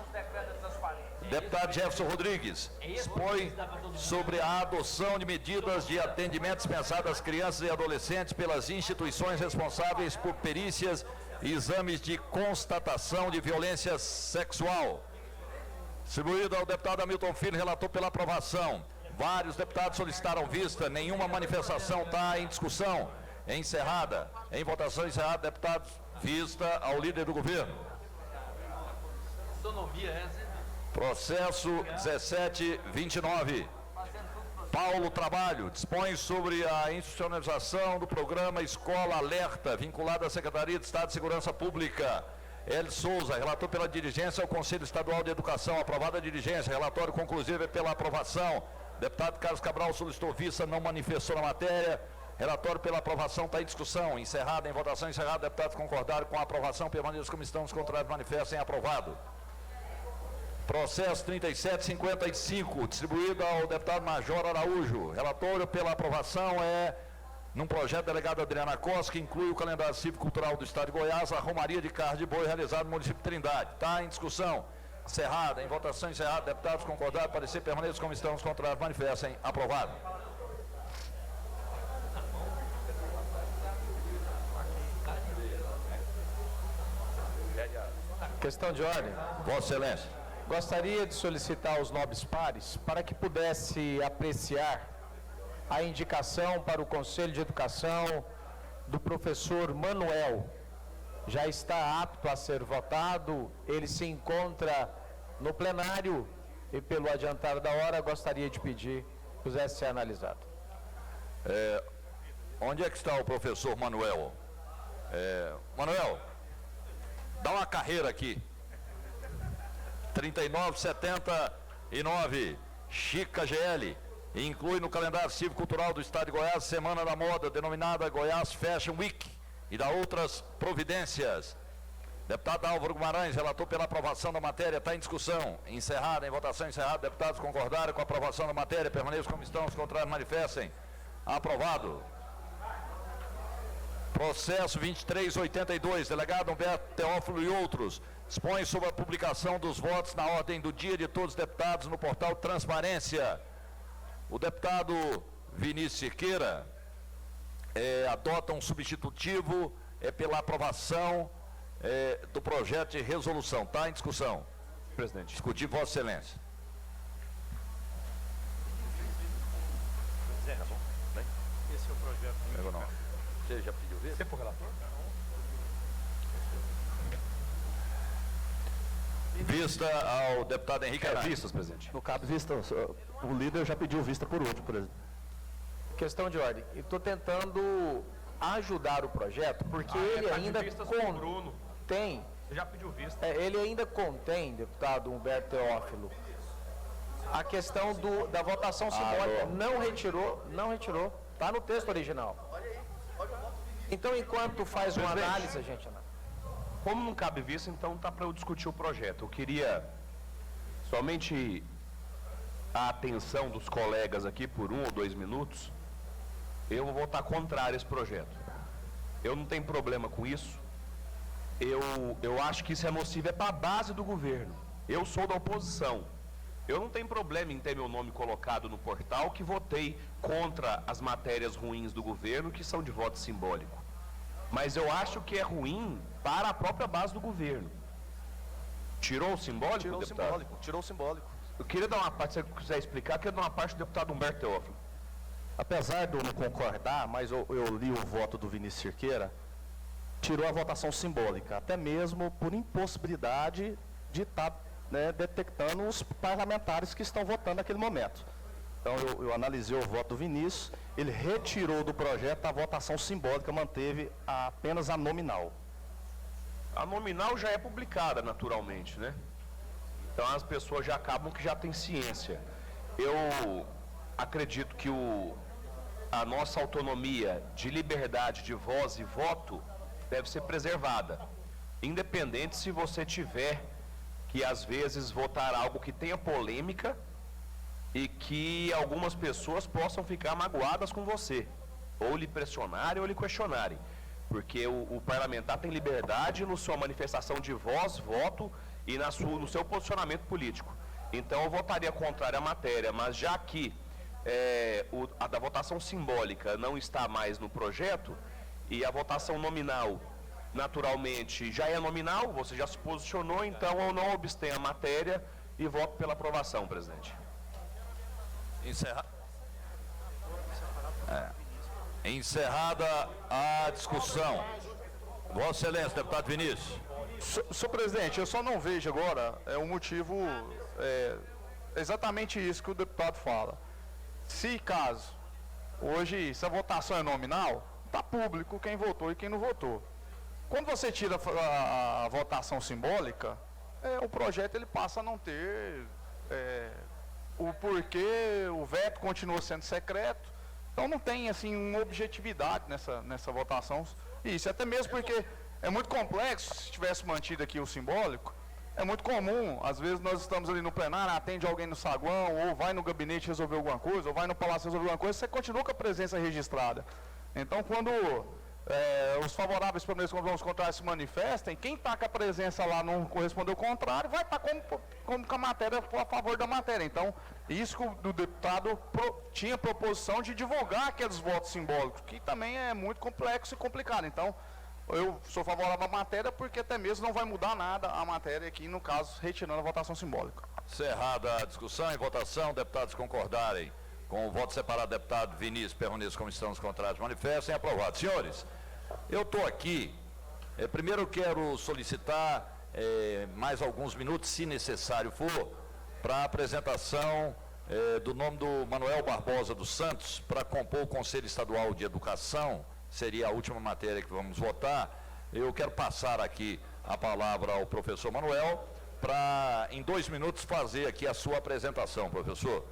Deputado Jefferson Rodrigues, expõe sobre a adoção de medidas de atendimento dispensado às crianças e adolescentes pelas instituições responsáveis por perícias e exames de constatação de violência sexual. Distribuído ao deputado Hamilton Filho, relator pela aprovação. Vários deputados solicitaram vista, nenhuma manifestação está em discussão. Encerrada. Em votação encerrada, deputados, vista ao líder do governo. Processo 1729. Paulo Trabalho dispõe sobre a institucionalização do programa Escola Alerta, vinculado à Secretaria de Estado de Segurança Pública. Hélio Souza, relator pela diligência ao Conselho Estadual de Educação. Aprovada a diligência, relatório conclusivo é pela aprovação. Deputado Carlos Cabral solicitou vista, não manifestou na matéria. Relatório pela aprovação está em discussão. Encerrada, em votação encerrada, deputados concordaram com a aprovação, permaneçam como estão, os contrários manifestem. Aprovado. Processo 3755, distribuído ao deputado Major Araújo. Relatório pela aprovação é num projeto delegado Adriana Costa, que inclui o calendário cívico-cultural do Estado de Goiás, a Romaria de Carro de Boi realizada no município de Trindade. Está em discussão. Encerrada, em votação encerrada, deputados concordaram, parecer permaneçam como estão, os contrários manifestem. Aprovado. Questão de ordem. Vossa Excelência. Gostaria de solicitar aos nobres pares para que pudesse apreciar a indicação para o Conselho de Educação do professor Manuel. Já está apto a ser votado, ele se encontra no plenário e, pelo adiantar da hora, gostaria de pedir que pudesse ser analisado. Onde é que está o professor Manuel? Manuel, dá uma carreira aqui. 3979, Chica GL. Inclui no calendário cívico-cultural do Estado de Goiás, Semana da Moda, denominada Goiás Fashion Week, e da outras providências. Deputado Álvaro Guimarães, relator pela aprovação da matéria, está em discussão. Encerrada, em votação encerrada, deputados concordaram com a aprovação da matéria, permaneçam como estão, os contrários manifestem. Aprovado. Processo 2382, delegado Humberto Teófilo e outros, dispõe sobre a publicação dos votos na ordem do dia de todos os deputados no portal Transparência. O deputado Vinícius Siqueira adota um substitutivo pela aprovação do projeto de resolução. Está em discussão. Presidente. Discutir, Vossa Excelência. Esse é o projeto. Você já pediu vista? Você foi relator? Vista ao deputado Henrique Aranha. Vistas, presidente. No caso, vista, o líder já pediu vista por último, presidente. Questão de ordem. Estou tentando ajudar o projeto, porque ele ainda contém... Você já pediu vista? Ele ainda contém, deputado Humberto Teófilo, a questão da votação simbólica. Não retirou. Está no texto original. Então, enquanto faz uma análise, a gente analisa. Como não cabe vista, então está para eu discutir o projeto. Eu queria somente a atenção dos colegas aqui por 1 ou 2 minutos. Eu vou votar contrário a esse projeto. Eu não tenho problema com isso. Eu acho que isso é nocivo para a base do governo. Eu sou da oposição. Eu não tenho problema em ter meu nome colocado no portal que votei contra as matérias ruins do governo, que são de voto simbólico. Mas eu acho que é ruim para a própria base do governo. Tirou o simbólico, deputado? Tirou o simbólico. Eu queria dar uma parte, se você quiser explicar, eu queria dar uma parte do deputado Humberto Teófilo. Apesar de eu não concordar, mas eu li o voto do Vinícius Siqueira, tirou a votação simbólica, até mesmo por impossibilidade de estar detectando os parlamentares que estão votando naquele momento. Então eu analisei o voto do Vinícius, ele retirou do projeto a votação simbólica, manteve apenas a nominal. A nominal já é publicada naturalmente, né? Então as pessoas já acabam que já têm ciência. Eu acredito que a nossa autonomia de liberdade de voz e voto deve ser preservada, independente se você tiver que às vezes votar algo que tenha polêmica e que algumas pessoas possam ficar magoadas com você, ou lhe pressionarem ou lhe questionarem, porque o parlamentar tem liberdade na sua manifestação de voz, voto e no seu posicionamento político. Então eu votaria contrário à matéria, mas já que a da votação simbólica não está mais no projeto e a votação nominal naturalmente já é nominal, você já se posicionou, então eu não abstenho a matéria e voto pela aprovação, presidente. Encerrada a discussão. Vossa Excelência, deputado Vinícius. Senhor presidente, eu só não vejo agora um motivo, exatamente isso que o deputado fala. Se caso, hoje, se a votação é nominal, está público quem votou e quem não votou. Quando você tira a votação simbólica, o projeto ele passa a não ter o porquê, o veto continua sendo secreto, então não tem assim uma objetividade nessa votação. Isso, até mesmo porque é muito complexo, se tivesse mantido aqui o simbólico, é muito comum, às vezes nós estamos ali no plenário, atende alguém no saguão, ou vai no gabinete resolver alguma coisa, ou vai no palácio resolver alguma coisa, você continua com a presença registrada. Então, quando os favoráveis para os contrários se manifestem, quem está com a presença lá não correspondeu ao contrário, vai estar como com a matéria, a favor da matéria. Então, isso que o deputado tinha proposição de divulgar aqueles votos simbólicos, que também é muito complexo e complicado. Então, eu sou favorável à matéria porque até mesmo não vai mudar nada a matéria aqui, no caso, retirando a votação simbólica. Encerrada a discussão e votação, deputados concordarem com o voto separado do deputado Vinícius Perrones, comissão dos contrários, manifestem, aprovado. Senhores, eu estou aqui, primeiro eu quero solicitar mais alguns minutos, se necessário for, para a apresentação do nome do Manuel Barbosa dos Santos, para compor o Conselho Estadual de Educação, seria a última matéria que vamos votar. Eu quero passar aqui a palavra ao professor Manuel, para em 2 minutos fazer aqui a sua apresentação, professor.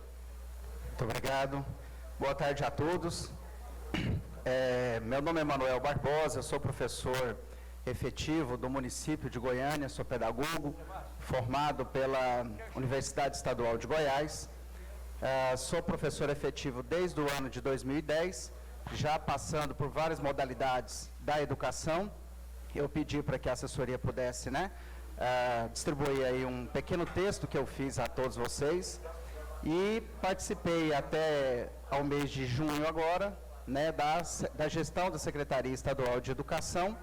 Muito obrigado. Boa tarde a todos. Meu nome é Manuel Barbosa, eu sou professor efetivo do município de Goiânia, sou pedagogo, formado pela Universidade Estadual de Goiás. Sou professor efetivo desde o ano de 2010, já passando por várias modalidades da educação. Eu pedi para que a assessoria pudesse, distribuir aí um pequeno texto que eu fiz a todos vocês. E participei até ao mês de junho agora, da gestão da Secretaria Estadual de Educação,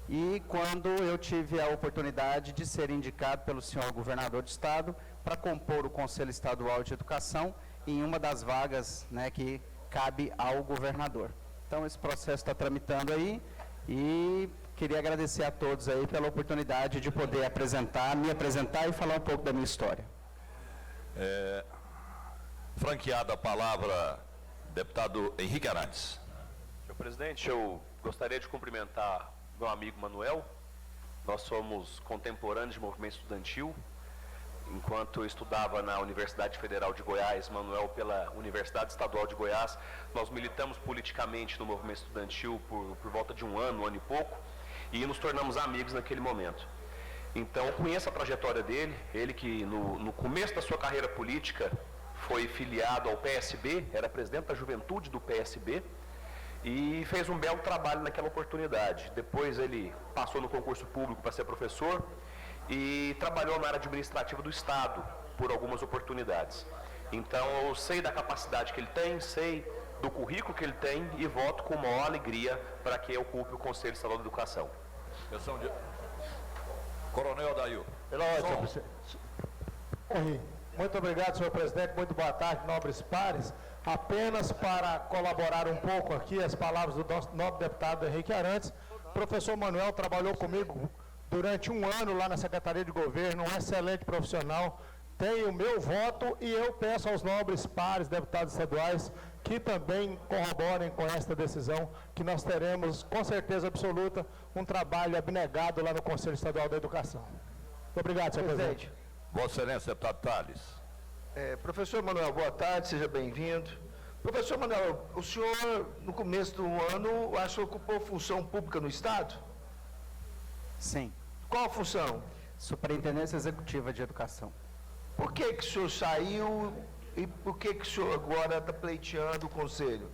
e quando eu tive a oportunidade de ser indicado pelo senhor governador do estado para compor o Conselho Estadual de Educação em uma das vagas que cabe ao governador. Então esse processo está tramitando aí e queria agradecer a todos aí pela oportunidade de poder me apresentar e falar um pouco da minha história. Franqueada a palavra, deputado Henrique Arantes. Senhor presidente, eu gostaria de cumprimentar meu amigo Manuel. Nós somos contemporâneos de movimento estudantil. Enquanto eu estudava na Universidade Federal de Goiás, Manuel pela Universidade Estadual de Goiás, nós militamos politicamente no movimento estudantil por volta de um ano e pouco, e nos tornamos amigos naquele momento. Então, eu conheço a trajetória dele, ele que no começo da sua carreira política foi filiado ao PSB, era presidente da juventude do PSB, e fez um belo trabalho naquela oportunidade. Depois ele passou no concurso público para ser professor e trabalhou na área administrativa do Estado por algumas oportunidades. Então eu sei da capacidade que ele tem, sei do currículo que ele tem e voto com maior alegria para que ocupe o Conselho Estadual de Educação. Questão de... Coronel Adail. Muito obrigado, senhor presidente. Muito boa tarde, nobres pares. Apenas para colaborar um pouco aqui as palavras do nosso nobre deputado Henrique Arantes. O professor Manuel trabalhou comigo durante um ano lá na Secretaria de Governo, um excelente profissional, tem o meu voto e eu peço aos nobres pares, deputados estaduais, que também corroborem com esta decisão, que nós teremos, com certeza absoluta, um trabalho abnegado lá no Conselho Estadual da Educação. Muito obrigado, senhor presidente. Vossa Excelência, deputado Tales. Professor Manuel, boa tarde, seja bem-vindo. Professor Manuel, o senhor, no começo do ano, acho que ocupou função pública no Estado? Sim. Qual a função? Superintendência Executiva de Educação. Por que o senhor saiu e por que o senhor agora está pleiteando o Conselho?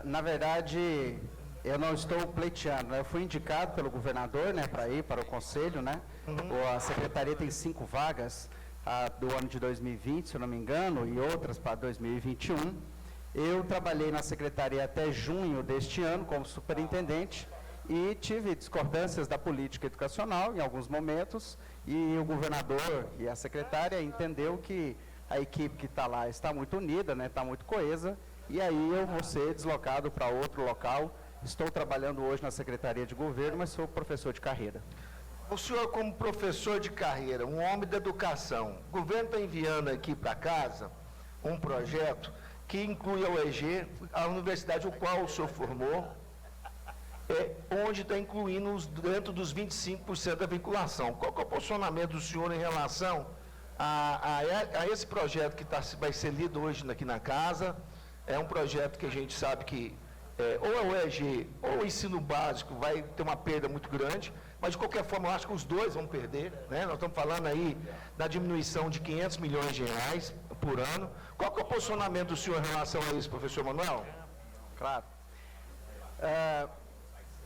Na verdade, eu não estou pleiteando, né? Eu fui indicado pelo governador, né, para ir para o Conselho, né? A Secretaria tem 5 vagas do ano de 2020, se eu não me engano, e outras para 2021. Eu trabalhei na Secretaria até junho deste ano como superintendente e tive discordâncias da política educacional em alguns momentos, e o governador e a secretária entendeu que a equipe que está lá está muito unida, né, está muito coesa, e aí eu vou ser deslocado para outro local. Estou trabalhando hoje na Secretaria de Governo, mas sou professor de carreira. O senhor, como professor de carreira, um homem da educação, o governo está enviando aqui para casa um projeto que inclui a UEG, a universidade ao qual o senhor formou, onde está incluindo dentro dos 25% da vinculação. Qual que é o posicionamento do senhor em relação a esse projeto que vai ser lido hoje aqui na casa? É um projeto que a gente sabe que ou a UEG ou o ensino básico vai ter uma perda muito grande, mas de qualquer forma eu acho que os dois vão perder, né? Nós estamos falando aí da diminuição de 500 milhões de reais por ano. Qual que é o posicionamento do senhor em relação a isso, professor Manuel? Claro.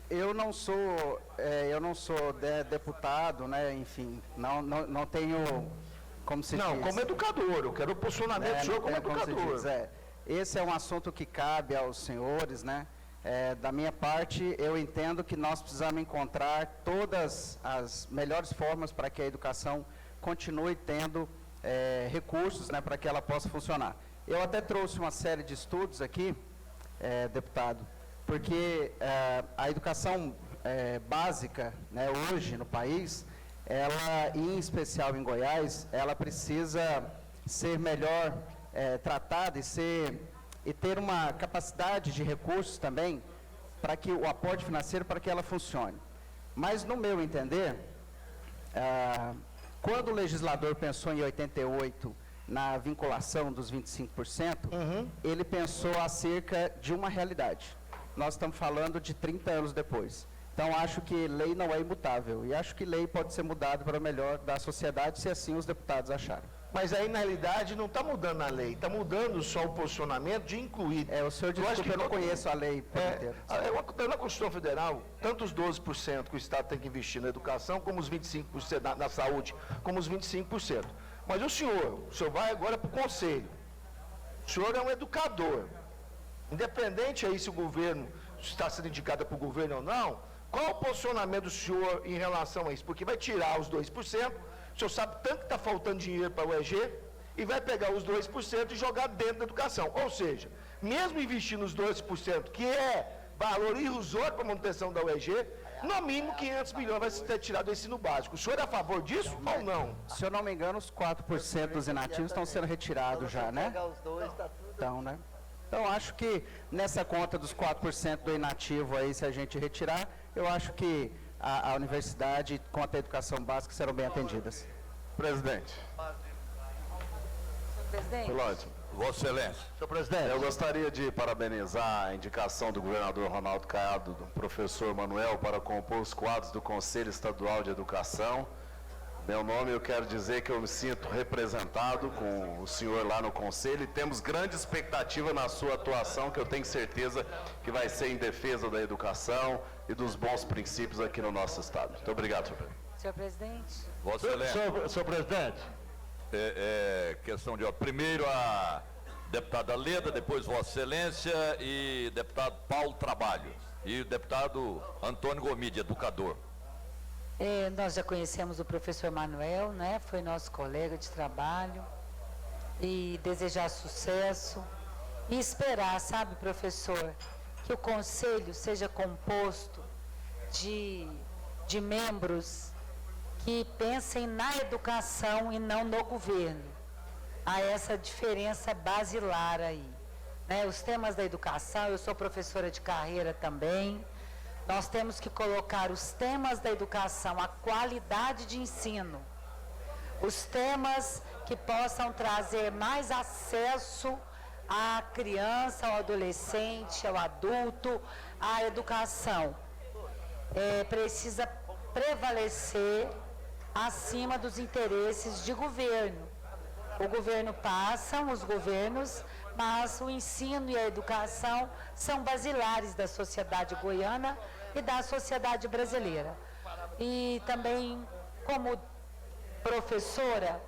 Eu não sou deputado, né? Enfim, não tenho como se diz. Não, como educador, eu quero o posicionamento do senhor como educador. Esse é um assunto que cabe aos senhores, né? Da minha parte, eu entendo que nós precisamos encontrar todas as melhores formas para que a educação continue tendo recursos, né, para que ela possa funcionar. Eu até trouxe uma série de estudos aqui, deputado, porque a educação básica, né, hoje no país, ela, em especial em Goiás, ela precisa ser melhor tratada e ter uma capacidade de recursos também para que o aporte financeiro, para que ela funcione. Mas, no meu entender, quando o legislador pensou em 88 na vinculação dos 25%, ele pensou acerca de uma realidade. Nós estamos falando de 30 anos depois. Então, acho que lei não é imutável, e acho que lei pode ser mudada para o melhor da sociedade, se assim os deputados acharem. Mas aí, na realidade, não está mudando a lei, está mudando só o posicionamento de incluir. O senhor disse que eu não conheço a lei por inteiro. Na Constituição Federal, tanto os 12% que o Estado tem que investir na educação, como os 25% na saúde, como os 25%. Mas o senhor vai agora para o Conselho. O senhor é um educador. Independente aí se o governo está sendo indicado para o governo ou não, qual o posicionamento do senhor em relação a isso? Porque vai tirar os 2%, o senhor sabe tanto que está faltando dinheiro para a UEG, e vai pegar os 2% e jogar dentro da educação. Ou seja, mesmo investindo os 2%, que é valor irrisório para a manutenção da UEG, no mínimo 500 milhões vai ser tirado do ensino básico. O senhor é a favor disso ou não? Se eu não me engano, os 4% dos inativos estão sendo retirados já, né? Então, né? Então, acho que nessa conta dos 4% do inativo aí, se a gente retirar, eu acho que a universidade, com a educação básica, serão bem atendidas. Presidente. Presidente. Ótimo. Vossa Excelência. Senhor presidente, eu gostaria de parabenizar a indicação do governador Ronaldo Caiado, do professor Manuel, para compor os quadros do Conselho Estadual de Educação. Meu nome, eu quero dizer que eu me sinto representado com o senhor lá no Conselho e temos grande expectativa na sua atuação, que eu tenho certeza que vai ser em defesa da educação e dos bons princípios aqui no nosso Estado. Muito obrigado, senhor presidente. Senhor presidente. Vossa Excelência. Senhor presidente. Questão de ordem. Primeiro a deputada Leda, depois Vossa Excelência e deputado Paulo Trabalho. E o deputado Antônio Gomide, educador. Nós já conhecemos o professor Manuel, né? Foi nosso colega de trabalho. E desejar sucesso. E esperar, sabe, professor, que o conselho seja composto de membros que pensem na educação e não no governo. Há essa diferença basilar aí, né? Os temas da educação, eu sou professora de carreira também, nós temos que colocar os temas da educação, a qualidade de ensino, os temas que possam trazer mais acesso à criança, ao adolescente, ao adulto, à educação. Precisa prevalecer acima dos interesses de governo. O governo passa, os governos, mas o ensino e a educação são basilares da sociedade goiana e da sociedade brasileira. E também, como professora,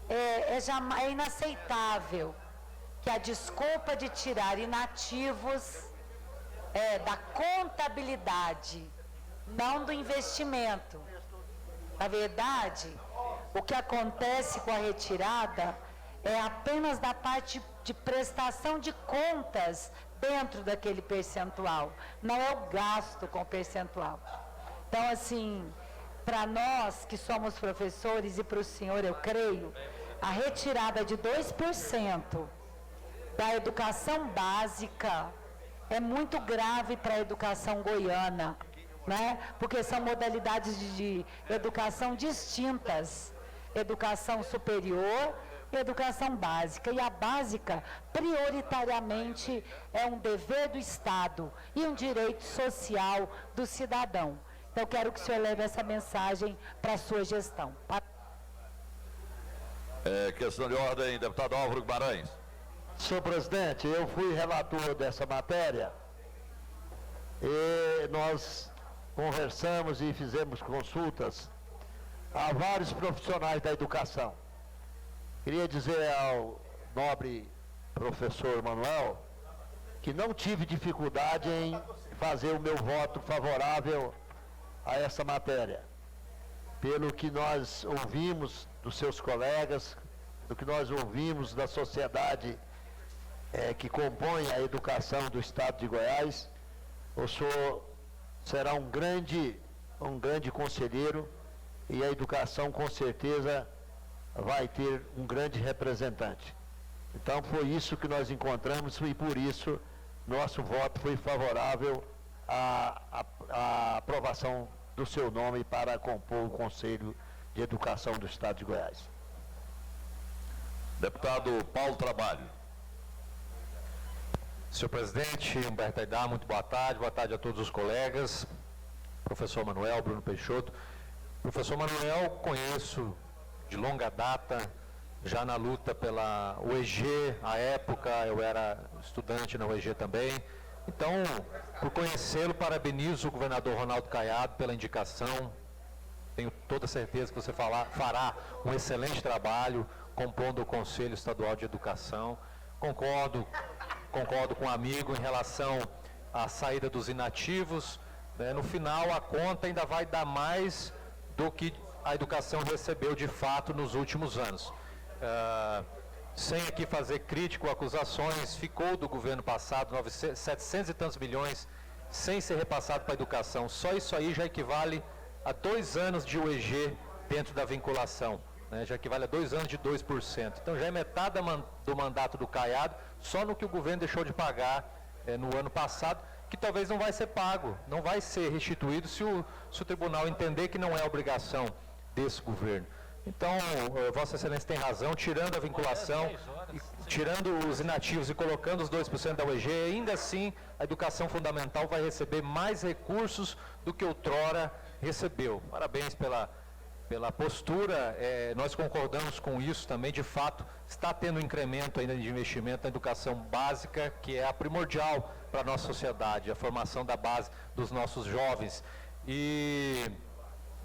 é inaceitável que a desculpa de tirar inativos da contabilidade, não do investimento. Na verdade, o que acontece com a retirada é apenas da parte de prestação de contas dentro daquele percentual, não é o gasto com o percentual. Então, assim, para nós que somos professores e para o senhor, eu creio, a retirada de 2% da educação básica é muito grave para a educação goiana, né? Porque são modalidades de educação distintas, educação superior e educação básica. E a básica, prioritariamente, é um dever do Estado e um direito social do cidadão. Então, eu quero que o senhor leve essa mensagem para a sua gestão. Questão de ordem, deputado Álvaro Guimarães. Senhor presidente, eu fui relator dessa matéria e nós conversamos e fizemos consultas a vários profissionais da educação. Queria dizer ao nobre professor Manuel que não tive dificuldade em fazer o meu voto favorável a essa matéria. Pelo que nós ouvimos dos seus colegas, do que nós ouvimos da sociedade que compõe a educação do Estado de Goiás, o senhor será um grande conselheiro e a educação com certeza vai ter um grande representante. Então foi isso que nós encontramos e por isso nosso voto foi favorável à aprovação do seu nome para compor o Conselho de Educação do Estado de Goiás. Deputado Paulo Trabalho. Senhor presidente, Humberto Aidar, muito boa tarde a todos os colegas, professor Manuel, Bruno Peixoto. Professor Manuel, conheço de longa data, já na luta pela UEG, à época eu era estudante na UEG também. Então, por conhecê-lo, parabenizo o governador Ronaldo Caiado pela indicação. Tenho toda certeza que você fará um excelente trabalho compondo o Conselho Estadual de Educação. Concordo com o amigo em relação à saída dos inativos. No final, a conta ainda vai dar mais do que a educação recebeu de fato nos últimos anos. Sem aqui fazer crítica ou acusações, ficou do governo passado 700 e tantos milhões sem ser repassado para a educação. Só isso aí já equivale a 2 anos de UEG dentro da vinculação, né? Já equivale a 2 anos de 2%. Então já é metade do mandato do Caiado, só no que o governo deixou de pagar no ano passado, que talvez não vai ser pago, não vai ser restituído se o tribunal entender que não é obrigação desse governo. Então, Vossa Excelência tem razão, tirando a vinculação, tirando os inativos e colocando os 2% da UEG, ainda assim a educação fundamental vai receber mais recursos do que outrora recebeu. Parabéns pela postura, nós concordamos com isso também, de fato, está tendo um incremento ainda de investimento na educação básica, que é a primordial para a nossa sociedade, a formação da base dos nossos jovens. E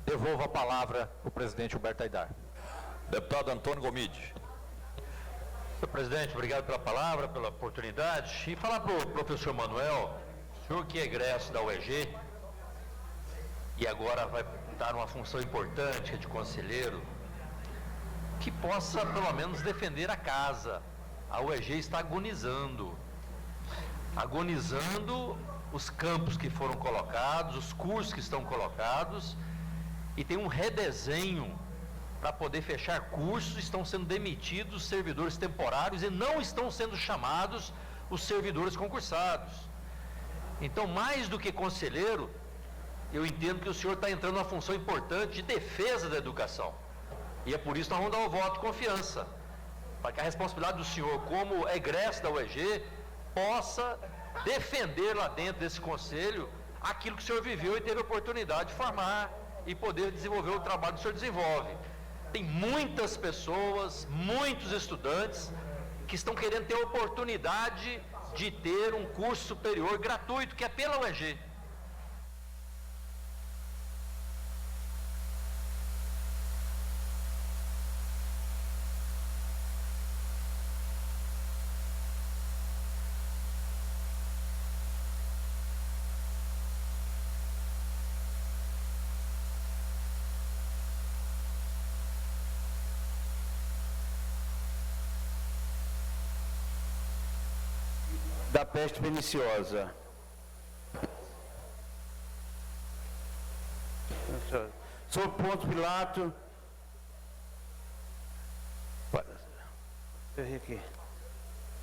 devolvo a palavra ao presidente Humberto Aidar. Deputado Antônio Gomide. Senhor presidente, obrigado pela palavra, pela oportunidade. E falar para o professor Manuel, senhor que é egresso da UEG, e agora vai dar uma função importante de conselheiro, que possa pelo menos defender a casa. A UEG está agonizando os campos que foram colocados, os cursos que estão colocados, e tem um redesenho para poder fechar cursos. Estão sendo demitidos servidores temporários e não estão sendo chamados os servidores concursados. Então, mais do que conselheiro, eu entendo que o senhor está entrando numa função importante de defesa da educação. E é por isso que nós vamos dar o voto de confiança, para que a responsabilidade do senhor, como egresso da UEG, possa defender lá dentro desse conselho aquilo que o senhor viveu e teve a oportunidade de formar e poder desenvolver o trabalho que o senhor desenvolve. Tem muitas pessoas, muitos estudantes que estão querendo ter a oportunidade de ter um curso superior gratuito, que é pela UEG. Da peste perniciosa. Sob Pôncio Pilato. Deixa eu ver aqui.